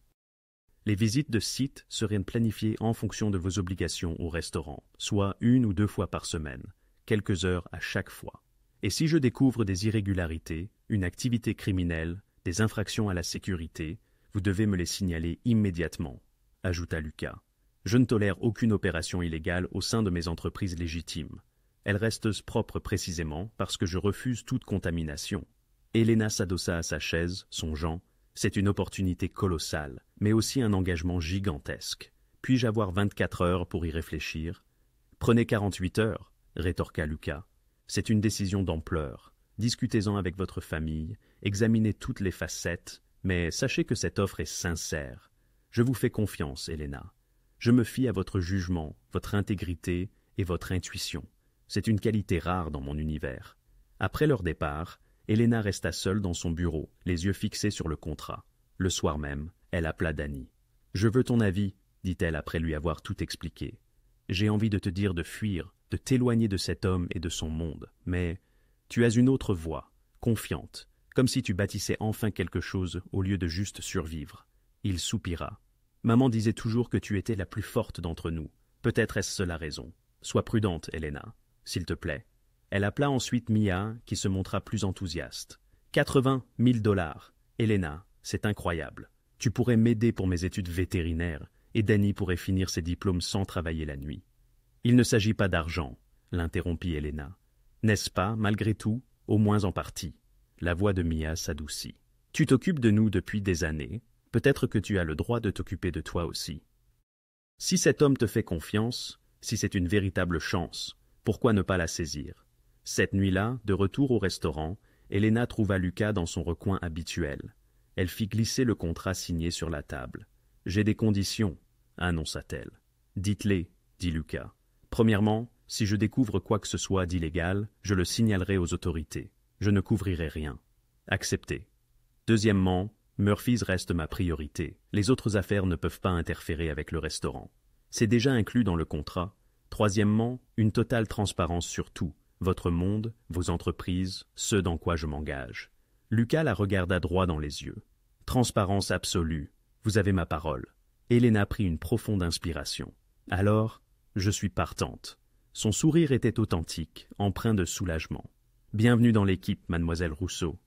Les visites de site seraient planifiées en fonction de vos obligations au restaurant, soit 1 ou 2 fois par semaine, quelques heures à chaque fois. Et si je découvre des irrégularités, une activité criminelle, des infractions à la sécurité, vous devez me les signaler immédiatement, ajouta Lucas. Je ne tolère aucune opération illégale au sein de mes entreprises légitimes. Elles restent propres précisément parce que je refuse toute contamination. Elena s'adossa à sa chaise, songeant « C'est une opportunité colossale, mais aussi un engagement gigantesque. Puis-je avoir 24 heures pour y réfléchir ?»« Prenez 48 heures, » rétorqua Lucas. « C'est une décision d'ampleur. Discutez-en avec votre famille, examinez toutes les facettes, mais sachez que cette offre est sincère. Je vous fais confiance, Elena. Je me fie à votre jugement, votre intégrité et votre intuition. C'est une qualité rare dans mon univers. » Après leur départ, Elena resta seule dans son bureau, les yeux fixés sur le contrat. Le soir même, elle appela Danny. « Je veux ton avis, » dit-elle après lui avoir tout expliqué. « J'ai envie de te dire de fuir, de t'éloigner de cet homme et de son monde, mais tu as une autre voie, confiante, comme si tu bâtissais enfin quelque chose au lieu de juste survivre. » Il soupira. « Maman disait toujours que tu étais la plus forte d'entre nous. Peut-être est-ce la raison. Sois prudente, Elena, s'il te plaît. » Elle appela ensuite Mia, qui se montra plus enthousiaste. « 80 000 $. Elena, c'est incroyable. Tu pourrais m'aider pour mes études vétérinaires, et Danny pourrait finir ses diplômes sans travailler la nuit. » « Il ne s'agit pas d'argent, » l'interrompit Elena. « N'est-ce pas, malgré tout, au moins en partie ?» La voix de Mia s'adoucit. « Tu t'occupes de nous depuis des années. Peut-être que tu as le droit de t'occuper de toi aussi. Si cet homme te fait confiance, si c'est une véritable chance, pourquoi ne pas la saisir ?» Cette nuit-là, de retour au restaurant, Elena trouva Lucas dans son recoin habituel. Elle fit glisser le contrat signé sur la table. « J'ai des conditions, » annonça-t-elle. « Dites-les, » dit Lucas. « Premièrement, si je découvre quoi que ce soit d'illégal, je le signalerai aux autorités. Je ne couvrirai rien. Accepté. Deuxièmement, Murphy's reste ma priorité. Les autres affaires ne peuvent pas interférer avec le restaurant. C'est déjà inclus dans le contrat. Troisièmement, une totale transparence sur tout. Votre monde, vos entreprises, ce dans quoi je m'engage. » Lucas la regarda droit dans les yeux. « Transparence absolue. Vous avez ma parole. » Elena prit une profonde inspiration. « Alors, je suis partante. » Son sourire était authentique, empreint de soulagement. « Bienvenue dans l'équipe, mademoiselle Rousseau.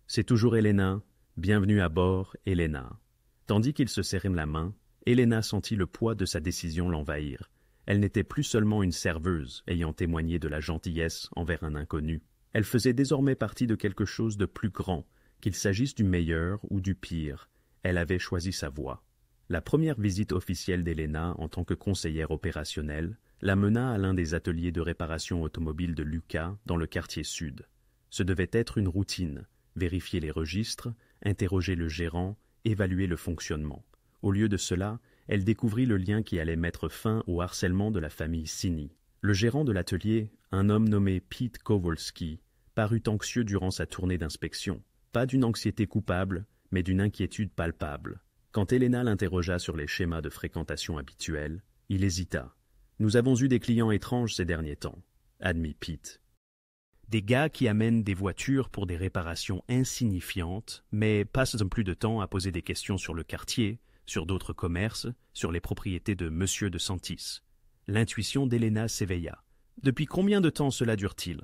C'est toujours Elena. Bienvenue à bord, Elena. » Tandis qu'ils se serraient la main, Elena sentit le poids de sa décision l'envahir. Elle n'était plus seulement une serveuse ayant témoigné de la gentillesse envers un inconnu. Elle faisait désormais partie de quelque chose de plus grand, qu'il s'agisse du meilleur ou du pire. Elle avait choisi sa voie. La première visite officielle d'Elena en tant que conseillère opérationnelle la mena à l'un des ateliers de réparation automobile de Lucas dans le quartier sud. Ce devait être une routine, vérifier les registres, interroger le gérant, évaluer le fonctionnement. Au lieu de cela, elle découvrit le lien qui allait mettre fin au harcèlement de la famille Cini. Le gérant de l'atelier, un homme nommé Pete Kowalski, parut anxieux durant sa tournée d'inspection. Pas d'une anxiété coupable, mais d'une inquiétude palpable. Quand Elena l'interrogea sur les schémas de fréquentation habituels, il hésita. « Nous avons eu des clients étranges ces derniers temps, » admit Pete. Des gars qui amènent des voitures pour des réparations insignifiantes, mais passent plus de temps à poser des questions sur le quartier, sur d'autres commerces, sur les propriétés de Monsieur de Santis. L'intuition d'Elena s'éveilla. Depuis combien de temps cela dure-t-il ?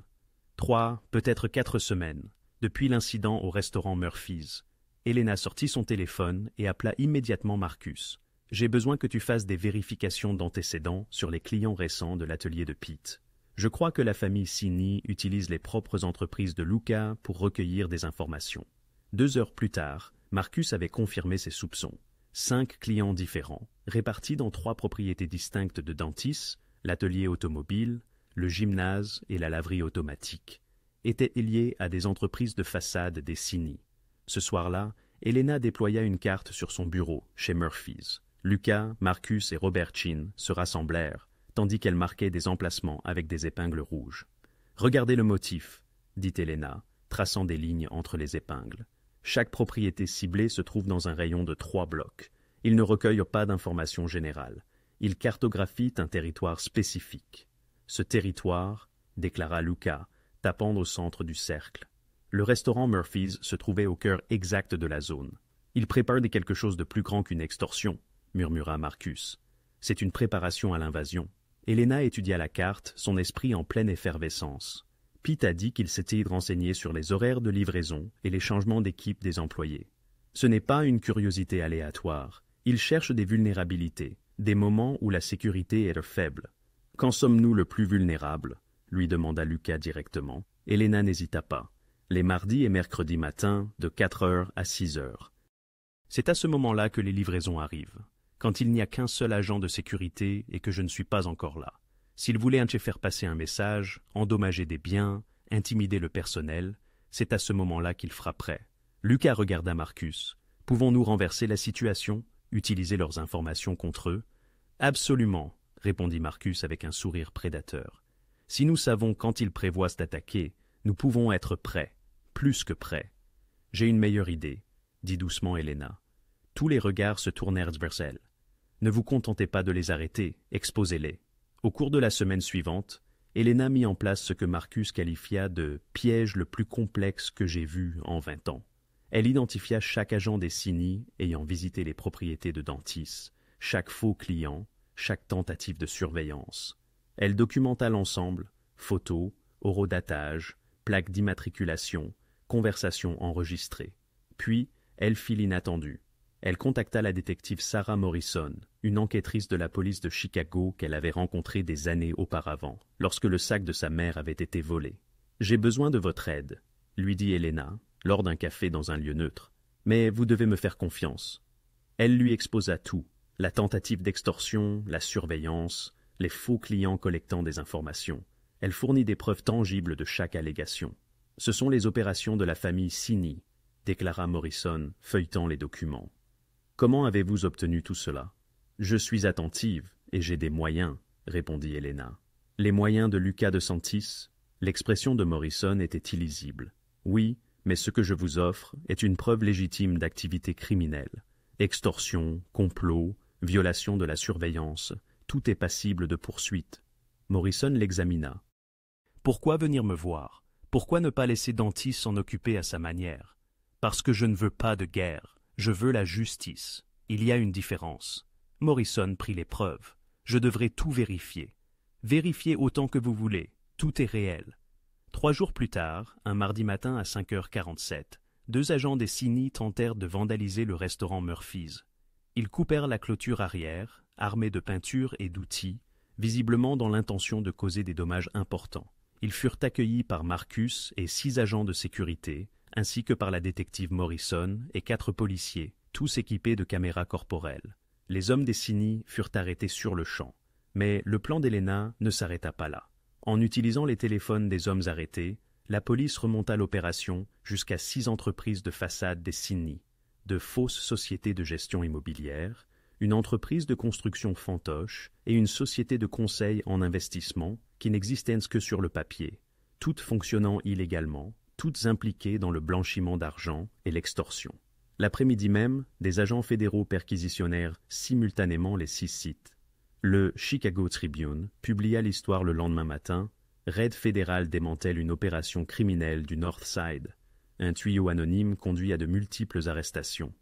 3, peut-être 4 semaines, depuis l'incident au restaurant Murphy's. Elena sortit son téléphone et appela immédiatement Marcus. « J'ai besoin que tu fasses des vérifications d'antécédents sur les clients récents de l'atelier de Pete. Je crois que la famille Cini utilise les propres entreprises de Lucas pour recueillir des informations. » 2 heures plus tard, Marcus avait confirmé ses soupçons. 5 clients différents, répartis dans 3 propriétés distinctes de Dantis, l'atelier automobile, le gymnase et la laverie automatique, étaient liés à des entreprises de façade des Cini. Ce soir-là, Elena déploya une carte sur son bureau, chez Murphy's. Lucas, Marcus et Robert Chin se rassemblèrent, tandis qu'elle marquait des emplacements avec des épingles rouges. « Regardez le motif, » dit Elena, traçant des lignes entre les épingles. Chaque propriété ciblée se trouve dans un rayon de 3 blocs. Ils ne recueillent pas d'informations générales. Ils cartographient un territoire spécifique. Ce territoire, déclara Lucas, tapant au centre du cercle. Le restaurant Murphy's se trouvait au cœur exact de la zone. Il prépare quelque chose de plus grand qu'une extorsion. murmura Marcus. C'est une préparation à l'invasion. Elena étudia la carte, son esprit en pleine effervescence. Pete a dit qu'il s'était renseigné sur les horaires de livraison et les changements d'équipe des employés. Ce n'est pas une curiosité aléatoire. Il cherche des vulnérabilités, des moments où la sécurité est faible. Quand sommes-nous le plus vulnérables? Lui demanda Lucas directement. Elena n'hésita pas. Les mardis et mercredis matins, de 4 heures à 6 heures. C'est à ce moment-là que les livraisons arrivent, quand il n'y a qu'un seul agent de sécurité et que je ne suis pas encore là. S'il voulait faire passer un message, endommager des biens, intimider le personnel, c'est à ce moment-là qu'il frapperait. Lucas regarda Marcus. Pouvons-nous renverser la situation, utiliser leurs informations contre eux? Absolument, répondit Marcus avec un sourire prédateur. Si nous savons quand ils prévoient d'attaquer, nous pouvons être prêts, plus que prêts. J'ai une meilleure idée, dit doucement Elena. Tous les regards se tournèrent vers elle. Ne vous contentez pas de les arrêter, exposez-les. Au cours de la semaine suivante, Elena mit en place ce que Marcus qualifia de « piège le plus complexe que j'ai vu en 20 ans ». Elle identifia chaque agent des CINI ayant visité les propriétés de Dantis, chaque faux client, chaque tentative de surveillance. Elle documenta l'ensemble, photos, horodatage, plaques d'immatriculation, conversations enregistrées. Puis, elle fit l'inattendu. Elle contacta la détective Sarah Morrison, une enquêtrice de la police de Chicago qu'elle avait rencontrée des années auparavant, lorsque le sac de sa mère avait été volé. « J'ai besoin de votre aide », lui dit Elena, lors d'un café dans un lieu neutre. « Mais vous devez me faire confiance. » Elle lui exposa tout, la tentative d'extorsion, la surveillance, les faux clients collectant des informations. Elle fournit des preuves tangibles de chaque allégation. « Ce sont les opérations de la famille CINI », déclara Morrison, feuilletant les documents. « Comment avez-vous obtenu tout cela ?»« Je suis attentive et j'ai des moyens, » répondit Elena. « Les moyens de Lucas de Santis ?» L'expression de Morrison était illisible. « Oui, mais ce que je vous offre est une preuve légitime d'activité criminelle. Extorsion, complot, violation de la surveillance, tout est passible de poursuite. » Morrison l'examina. « Pourquoi venir me voir? Pourquoi ne pas laisser Dantis s'en occuper à sa manière? Parce que je ne veux pas de guerre, je veux la justice. Il y a une différence. » Morrison prit les preuves. « Je devrais tout vérifier. Vérifiez autant que vous voulez, tout est réel. » 3 jours plus tard, un mardi matin à 5h47, 2 agents des CINI tentèrent de vandaliser le restaurant Murphy's. Ils coupèrent la clôture arrière, armés de peintures et d'outils, visiblement dans l'intention de causer des dommages importants. Ils furent accueillis par Marcus et 6 agents de sécurité, ainsi que par la détective Morrison et 4 policiers, tous équipés de caméras corporelles. Les hommes des CINI furent arrêtés sur le champ. Mais le plan d'Elena ne s'arrêta pas là. En utilisant les téléphones des hommes arrêtés, la police remonta l'opération jusqu'à 6 entreprises de façade des CINI, de fausses sociétés de gestion immobilière, une entreprise de construction fantoche et une société de conseil en investissement qui n'existaient que sur le papier, toutes fonctionnant illégalement, toutes impliquées dans le blanchiment d'argent et l'extorsion. L'après-midi même, des agents fédéraux perquisitionnèrent simultanément les 6 sites. Le Chicago Tribune publia l'histoire le lendemain matin. Raid fédéral démantèle une opération criminelle du North Side. Un tuyau anonyme conduit à de multiples arrestations.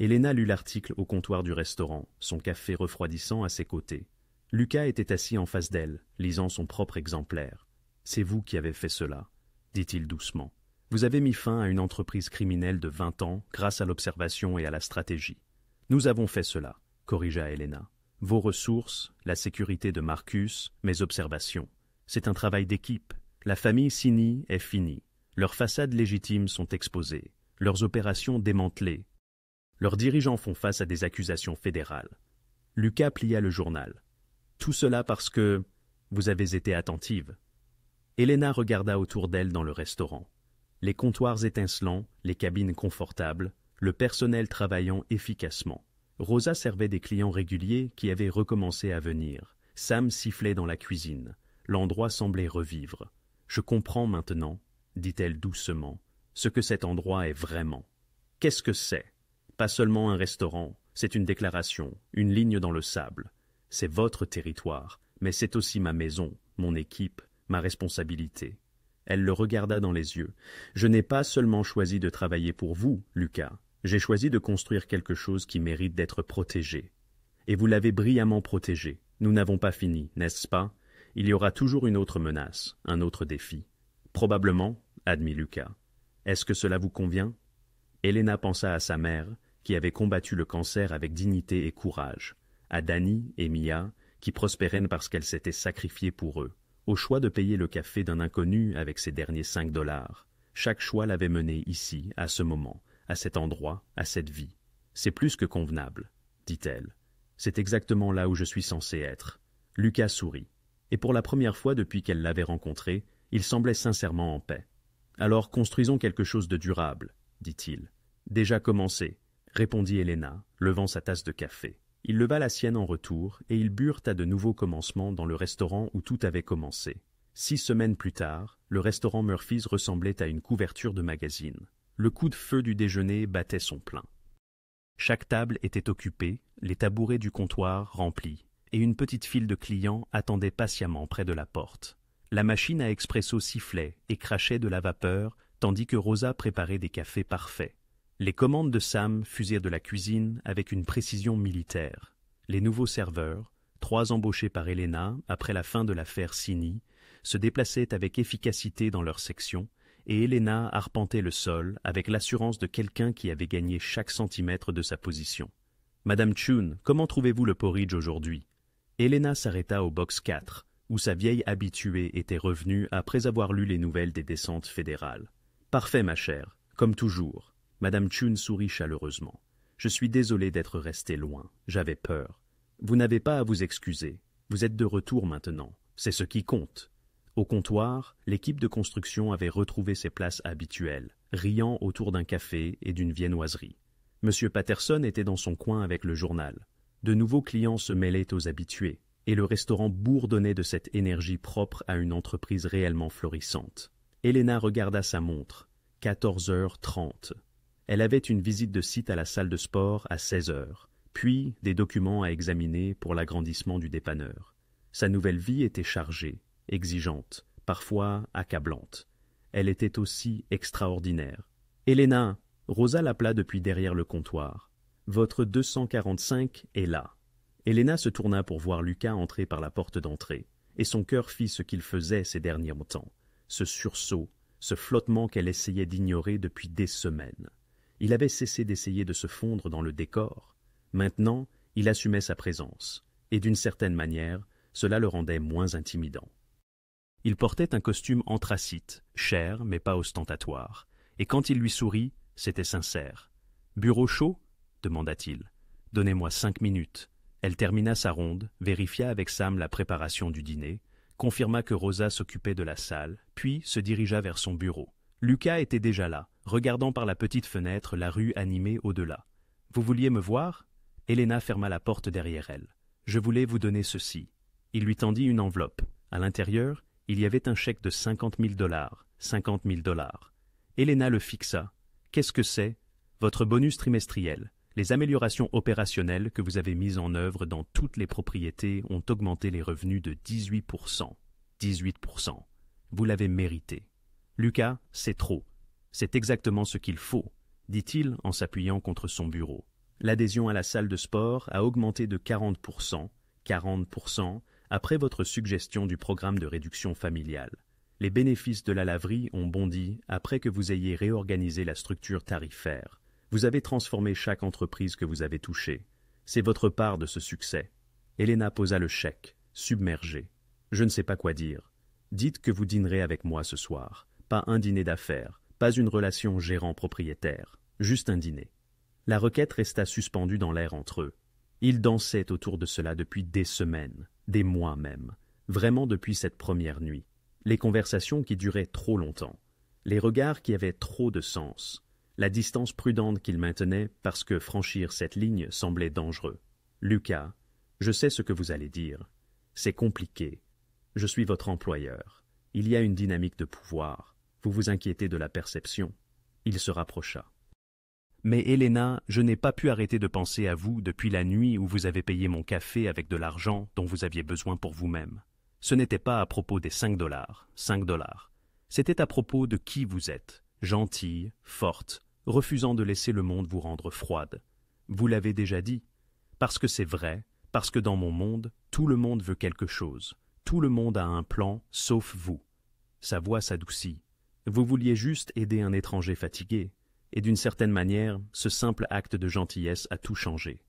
Elena lut l'article au comptoir du restaurant, son café refroidissant à ses côtés. Lucas était assis en face d'elle, lisant son propre exemplaire. « C'est vous qui avez fait cela, » dit-il doucement. « Vous avez mis fin à une entreprise criminelle de 20 ans grâce à l'observation et à la stratégie. »« Nous avons fait cela, » corrigea Elena. « Vos ressources, la sécurité de Marcus, mes observations. C'est un travail d'équipe. La famille CINI est finie. Leurs façades légitimes sont exposées, leurs opérations démantelées. Leurs dirigeants font face à des accusations fédérales. » Lucas plia le journal. « Tout cela parce que vous avez été attentive. » Elena regarda autour d'elle dans le restaurant. Les comptoirs étincelants, les cabines confortables, le personnel travaillant efficacement. Rosa servait des clients réguliers qui avaient recommencé à venir. Sam sifflait dans la cuisine. L'endroit semblait revivre. « Je comprends maintenant, » dit-elle doucement, « ce que cet endroit est vraiment. Qu'est-ce que c'est? Pas seulement un restaurant, c'est une déclaration, une ligne dans le sable. C'est votre territoire, mais c'est aussi ma maison, mon équipe, ma responsabilité. » Elle le regarda dans les yeux. « Je n'ai pas seulement choisi de travailler pour vous, Lucas. J'ai choisi de construire quelque chose qui mérite d'être protégé. Et vous l'avez brillamment protégé. Nous n'avons pas fini, n'est-ce pas? Il y aura toujours une autre menace, un autre défi. Probablement, admit Lucas. Est-ce que cela vous convient? Elena pensa à sa mère, qui avait combattu le cancer avec dignité et courage, à Danny et Mia, qui prospéraient parce qu'elle s'était sacrifiée pour eux, au choix de payer le café d'un inconnu avec ses derniers 5 $. Chaque choix l'avait menée ici, à ce moment, à cet endroit, à cette vie. C'est plus que convenable, dit-elle. C'est exactement là où je suis censé être. Lucas sourit. Et pour la première fois depuis qu'elle l'avait rencontré, il semblait sincèrement en paix. Alors construisons quelque chose de durable, dit-il. Déjà commencé, répondit Elena, levant sa tasse de café. Il leva la sienne en retour, et ils burent à de nouveaux commencements dans le restaurant où tout avait commencé. 6 semaines plus tard, le restaurant Murphy's ressemblait à une couverture de magazine. Le coup de feu du déjeuner battait son plein. Chaque table était occupée, les tabourets du comptoir remplis, et une petite file de clients attendait patiemment près de la porte. La machine à expresso sifflait et crachait de la vapeur, tandis que Rosa préparait des cafés parfaits. Les commandes de Sam fusaient de la cuisine avec une précision militaire. Les nouveaux serveurs, 3 embauchés par Elena après la fin de l'affaire Cini, se déplaçaient avec efficacité dans leur section, et Elena arpentait le sol avec l'assurance de quelqu'un qui avait gagné chaque centimètre de sa position. « Madame Chun, comment trouvez-vous le porridge aujourd'hui » Elena s'arrêta au box 4, où sa vieille habituée était revenue après avoir lu les nouvelles des descentes fédérales. « Parfait, ma chère, comme toujours. » Madame Chun sourit chaleureusement. « Je suis désolée d'être restée loin. J'avais peur. Vous n'avez pas à vous excuser. Vous êtes de retour maintenant. C'est ce qui compte. » Au comptoir, l'équipe de construction avait retrouvé ses places habituelles, riant autour d'un café et d'une viennoiserie. Monsieur Patterson était dans son coin avec le journal. De nouveaux clients se mêlaient aux habitués, et le restaurant bourdonnait de cette énergie propre à une entreprise réellement florissante. Elena regarda sa montre. 14h30. Elle avait une visite de site à la salle de sport à 16h, puis des documents à examiner pour l'agrandissement du dépanneur. Sa nouvelle vie était chargée, exigeante, parfois accablante. Elle était aussi extraordinaire. « Elena !» Rosa l'appela depuis derrière le comptoir. « Votre 245 est là. » Elena se tourna pour voir Lucas entrer par la porte d'entrée, et son cœur fit ce qu'il faisait ces derniers temps, ce sursaut, ce flottement qu'elle essayait d'ignorer depuis des semaines. Il avait cessé d'essayer de se fondre dans le décor. Maintenant, il assumait sa présence, et d'une certaine manière, cela le rendait moins intimidant. Il portait un costume anthracite, cher mais pas ostentatoire, et quand il lui sourit, c'était sincère. « Bureau chaud ?» demanda-t-il. « Donnez-moi 5 minutes. » Elle termina sa ronde, vérifia avec Sam la préparation du dîner, confirma que Rosa s'occupait de la salle, puis se dirigea vers son bureau. Lucas était déjà là, regardant par la petite fenêtre la rue animée au-delà. « Vous vouliez me voir ?» Elena ferma la porte derrière elle. « Je voulais vous donner ceci. » Il lui tendit une enveloppe. À l'intérieur, il y avait un chèque de 50 000 $, 50 000 $. Elena le fixa. « Qu'est-ce que c'est ?»« Votre bonus trimestriel. Les améliorations opérationnelles que vous avez mises en œuvre dans toutes les propriétés ont augmenté les revenus de 18%. 18%. Vous l'avez mérité. » « Lucas, c'est trop. C'est exactement ce qu'il faut, » dit-il en s'appuyant contre son bureau. L'adhésion à la salle de sport a augmenté de 40%, 40%, après votre suggestion du programme de réduction familiale. Les bénéfices de la laverie ont bondi après que vous ayez réorganisé la structure tarifaire. Vous avez transformé chaque entreprise que vous avez touchée. C'est votre part de ce succès. Elena posa le chèque, submergée. Je ne sais pas quoi dire. Dites que vous dînerez avec moi ce soir. Pas un dîner d'affaires, pas une relation gérant-propriétaire, juste un dîner. La requête resta suspendue dans l'air entre eux. Ils dansaient autour de cela depuis des semaines, des mois même, vraiment depuis cette première nuit. Les conversations qui duraient trop longtemps, les regards qui avaient trop de sens, la distance prudente qu'ils maintenaient parce que franchir cette ligne semblait dangereux. « Lucas, je sais ce que vous allez dire. C'est compliqué. Je suis votre employeur. Il y a une dynamique de pouvoir. Vous vous inquiétez de la perception. » Il se rapprocha. « Mais Elena, je n'ai pas pu arrêter de penser à vous depuis la nuit où vous avez payé mon café avec de l'argent dont vous aviez besoin pour vous-même. Ce n'était pas à propos des 5 $, 5 $. C'était à propos de qui vous êtes, gentille, forte, refusant de laisser le monde vous rendre froide. Vous l'avez déjà dit, parce que c'est vrai, Parce que dans mon monde, tout le monde veut quelque chose. Tout le monde a un plan, sauf vous. » Sa voix s'adoucit. « Vous vouliez juste aider un étranger fatigué. Et d'une certaine manière, ce simple acte de gentillesse a tout changé. »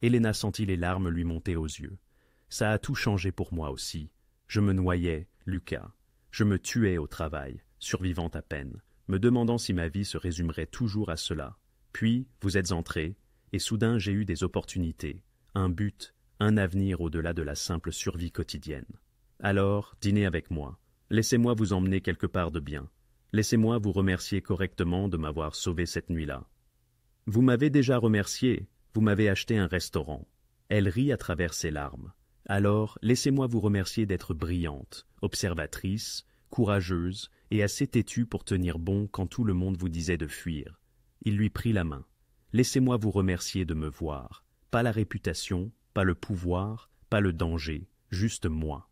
Elena sentit les larmes lui monter aux yeux. « Ça a tout changé pour moi aussi. Je me noyais, Lucas. Je me tuais au travail, survivant à peine, me demandant si ma vie se résumerait toujours à cela. Puis, vous êtes entré, et soudain j'ai eu des opportunités, un but, un avenir au-delà de la simple survie quotidienne. Alors, dînez avec moi. Laissez-moi vous emmener quelque part de bien. Laissez-moi vous remercier correctement de m'avoir sauvé cette nuit-là. Vous m'avez déjà remercié, vous m'avez acheté un restaurant. » Elle rit à travers ses larmes. « Alors, laissez-moi vous remercier d'être brillante, observatrice, courageuse et assez têtue pour tenir bon quand tout le monde vous disait de fuir. » Il lui prit la main. « Laissez-moi vous remercier de me voir. Pas la réputation, pas le pouvoir, pas le danger, juste moi. »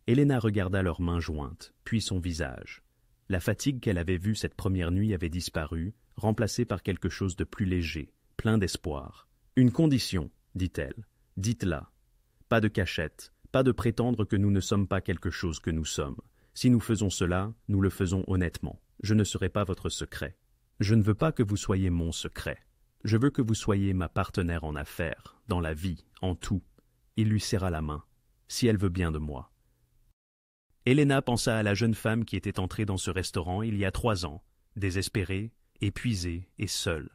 Elena regarda leurs mains jointes, puis son visage. La fatigue qu'elle avait vue cette première nuit avait disparu, remplacée par quelque chose de plus léger, plein d'espoir. « Une condition, dit-elle. Dites-la. Pas de cachette, pas de prétendre que nous ne sommes pas quelque chose que nous sommes. Si nous faisons cela, nous le faisons honnêtement. Je ne serai pas votre secret. Je ne veux pas que vous soyez mon secret. Je veux que vous soyez ma partenaire en affaires, dans la vie, en tout. » Il lui serra la main. « Si elle veut bien de moi. » Elena pensa à la jeune femme qui était entrée dans ce restaurant il y a 3 ans, désespérée, épuisée et seule.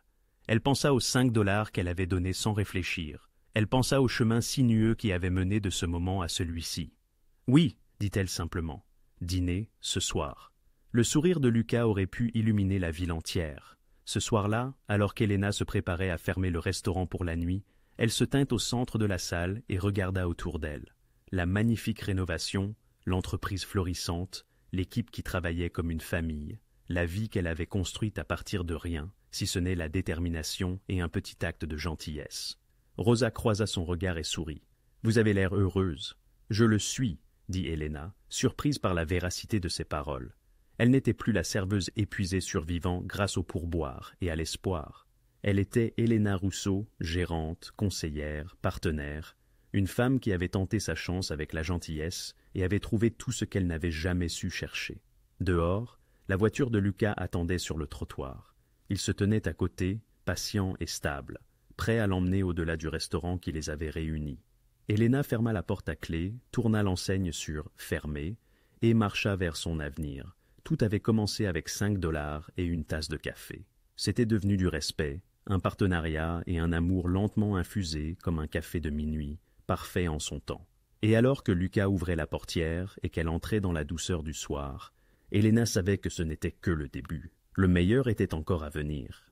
Elle pensa aux $5 qu'elle avait donnés sans réfléchir. Elle pensa au chemin sinueux qui avait mené de ce moment à celui-ci. « Oui, dit-elle simplement. Dîner, ce soir. » Le sourire de Lucas aurait pu illuminer la ville entière. Ce soir-là, alors qu'Elena se préparait à fermer le restaurant pour la nuit, elle se tint au centre de la salle et regarda autour d'elle. La magnifique rénovation, l'entreprise florissante, l'équipe qui travaillait comme une famille, la vie qu'elle avait construite à partir de rien, si ce n'est la détermination et un petit acte de gentillesse. Rosa croisa son regard et sourit. « Vous avez l'air heureuse. »« Je le suis, » dit Elena, surprise par la véracité de ses paroles. Elle n'était plus la serveuse épuisée survivant grâce au pourboire et à l'espoir. Elle était Elena Rousseau, gérante, conseillère, partenaire, une femme qui avait tenté sa chance avec la gentillesse et avait trouvé tout ce qu'elle n'avait jamais su chercher. Dehors, la voiture de Lucas attendait sur le trottoir. Il se tenait à côté, patient et stable, prêt à l'emmener au-delà du restaurant qui les avait réunis. Elena ferma la porte à clé, tourna l'enseigne sur « Fermé » et marcha vers son avenir. Tout avait commencé avec $5 et une tasse de café. C'était devenu du respect, un partenariat et un amour lentement infusés comme un café de minuit, parfait en son temps. Et alors que Lucas ouvrait la portière et qu'elle entrait dans la douceur du soir, Elena savait que ce n'était que le début. Le meilleur était encore à venir.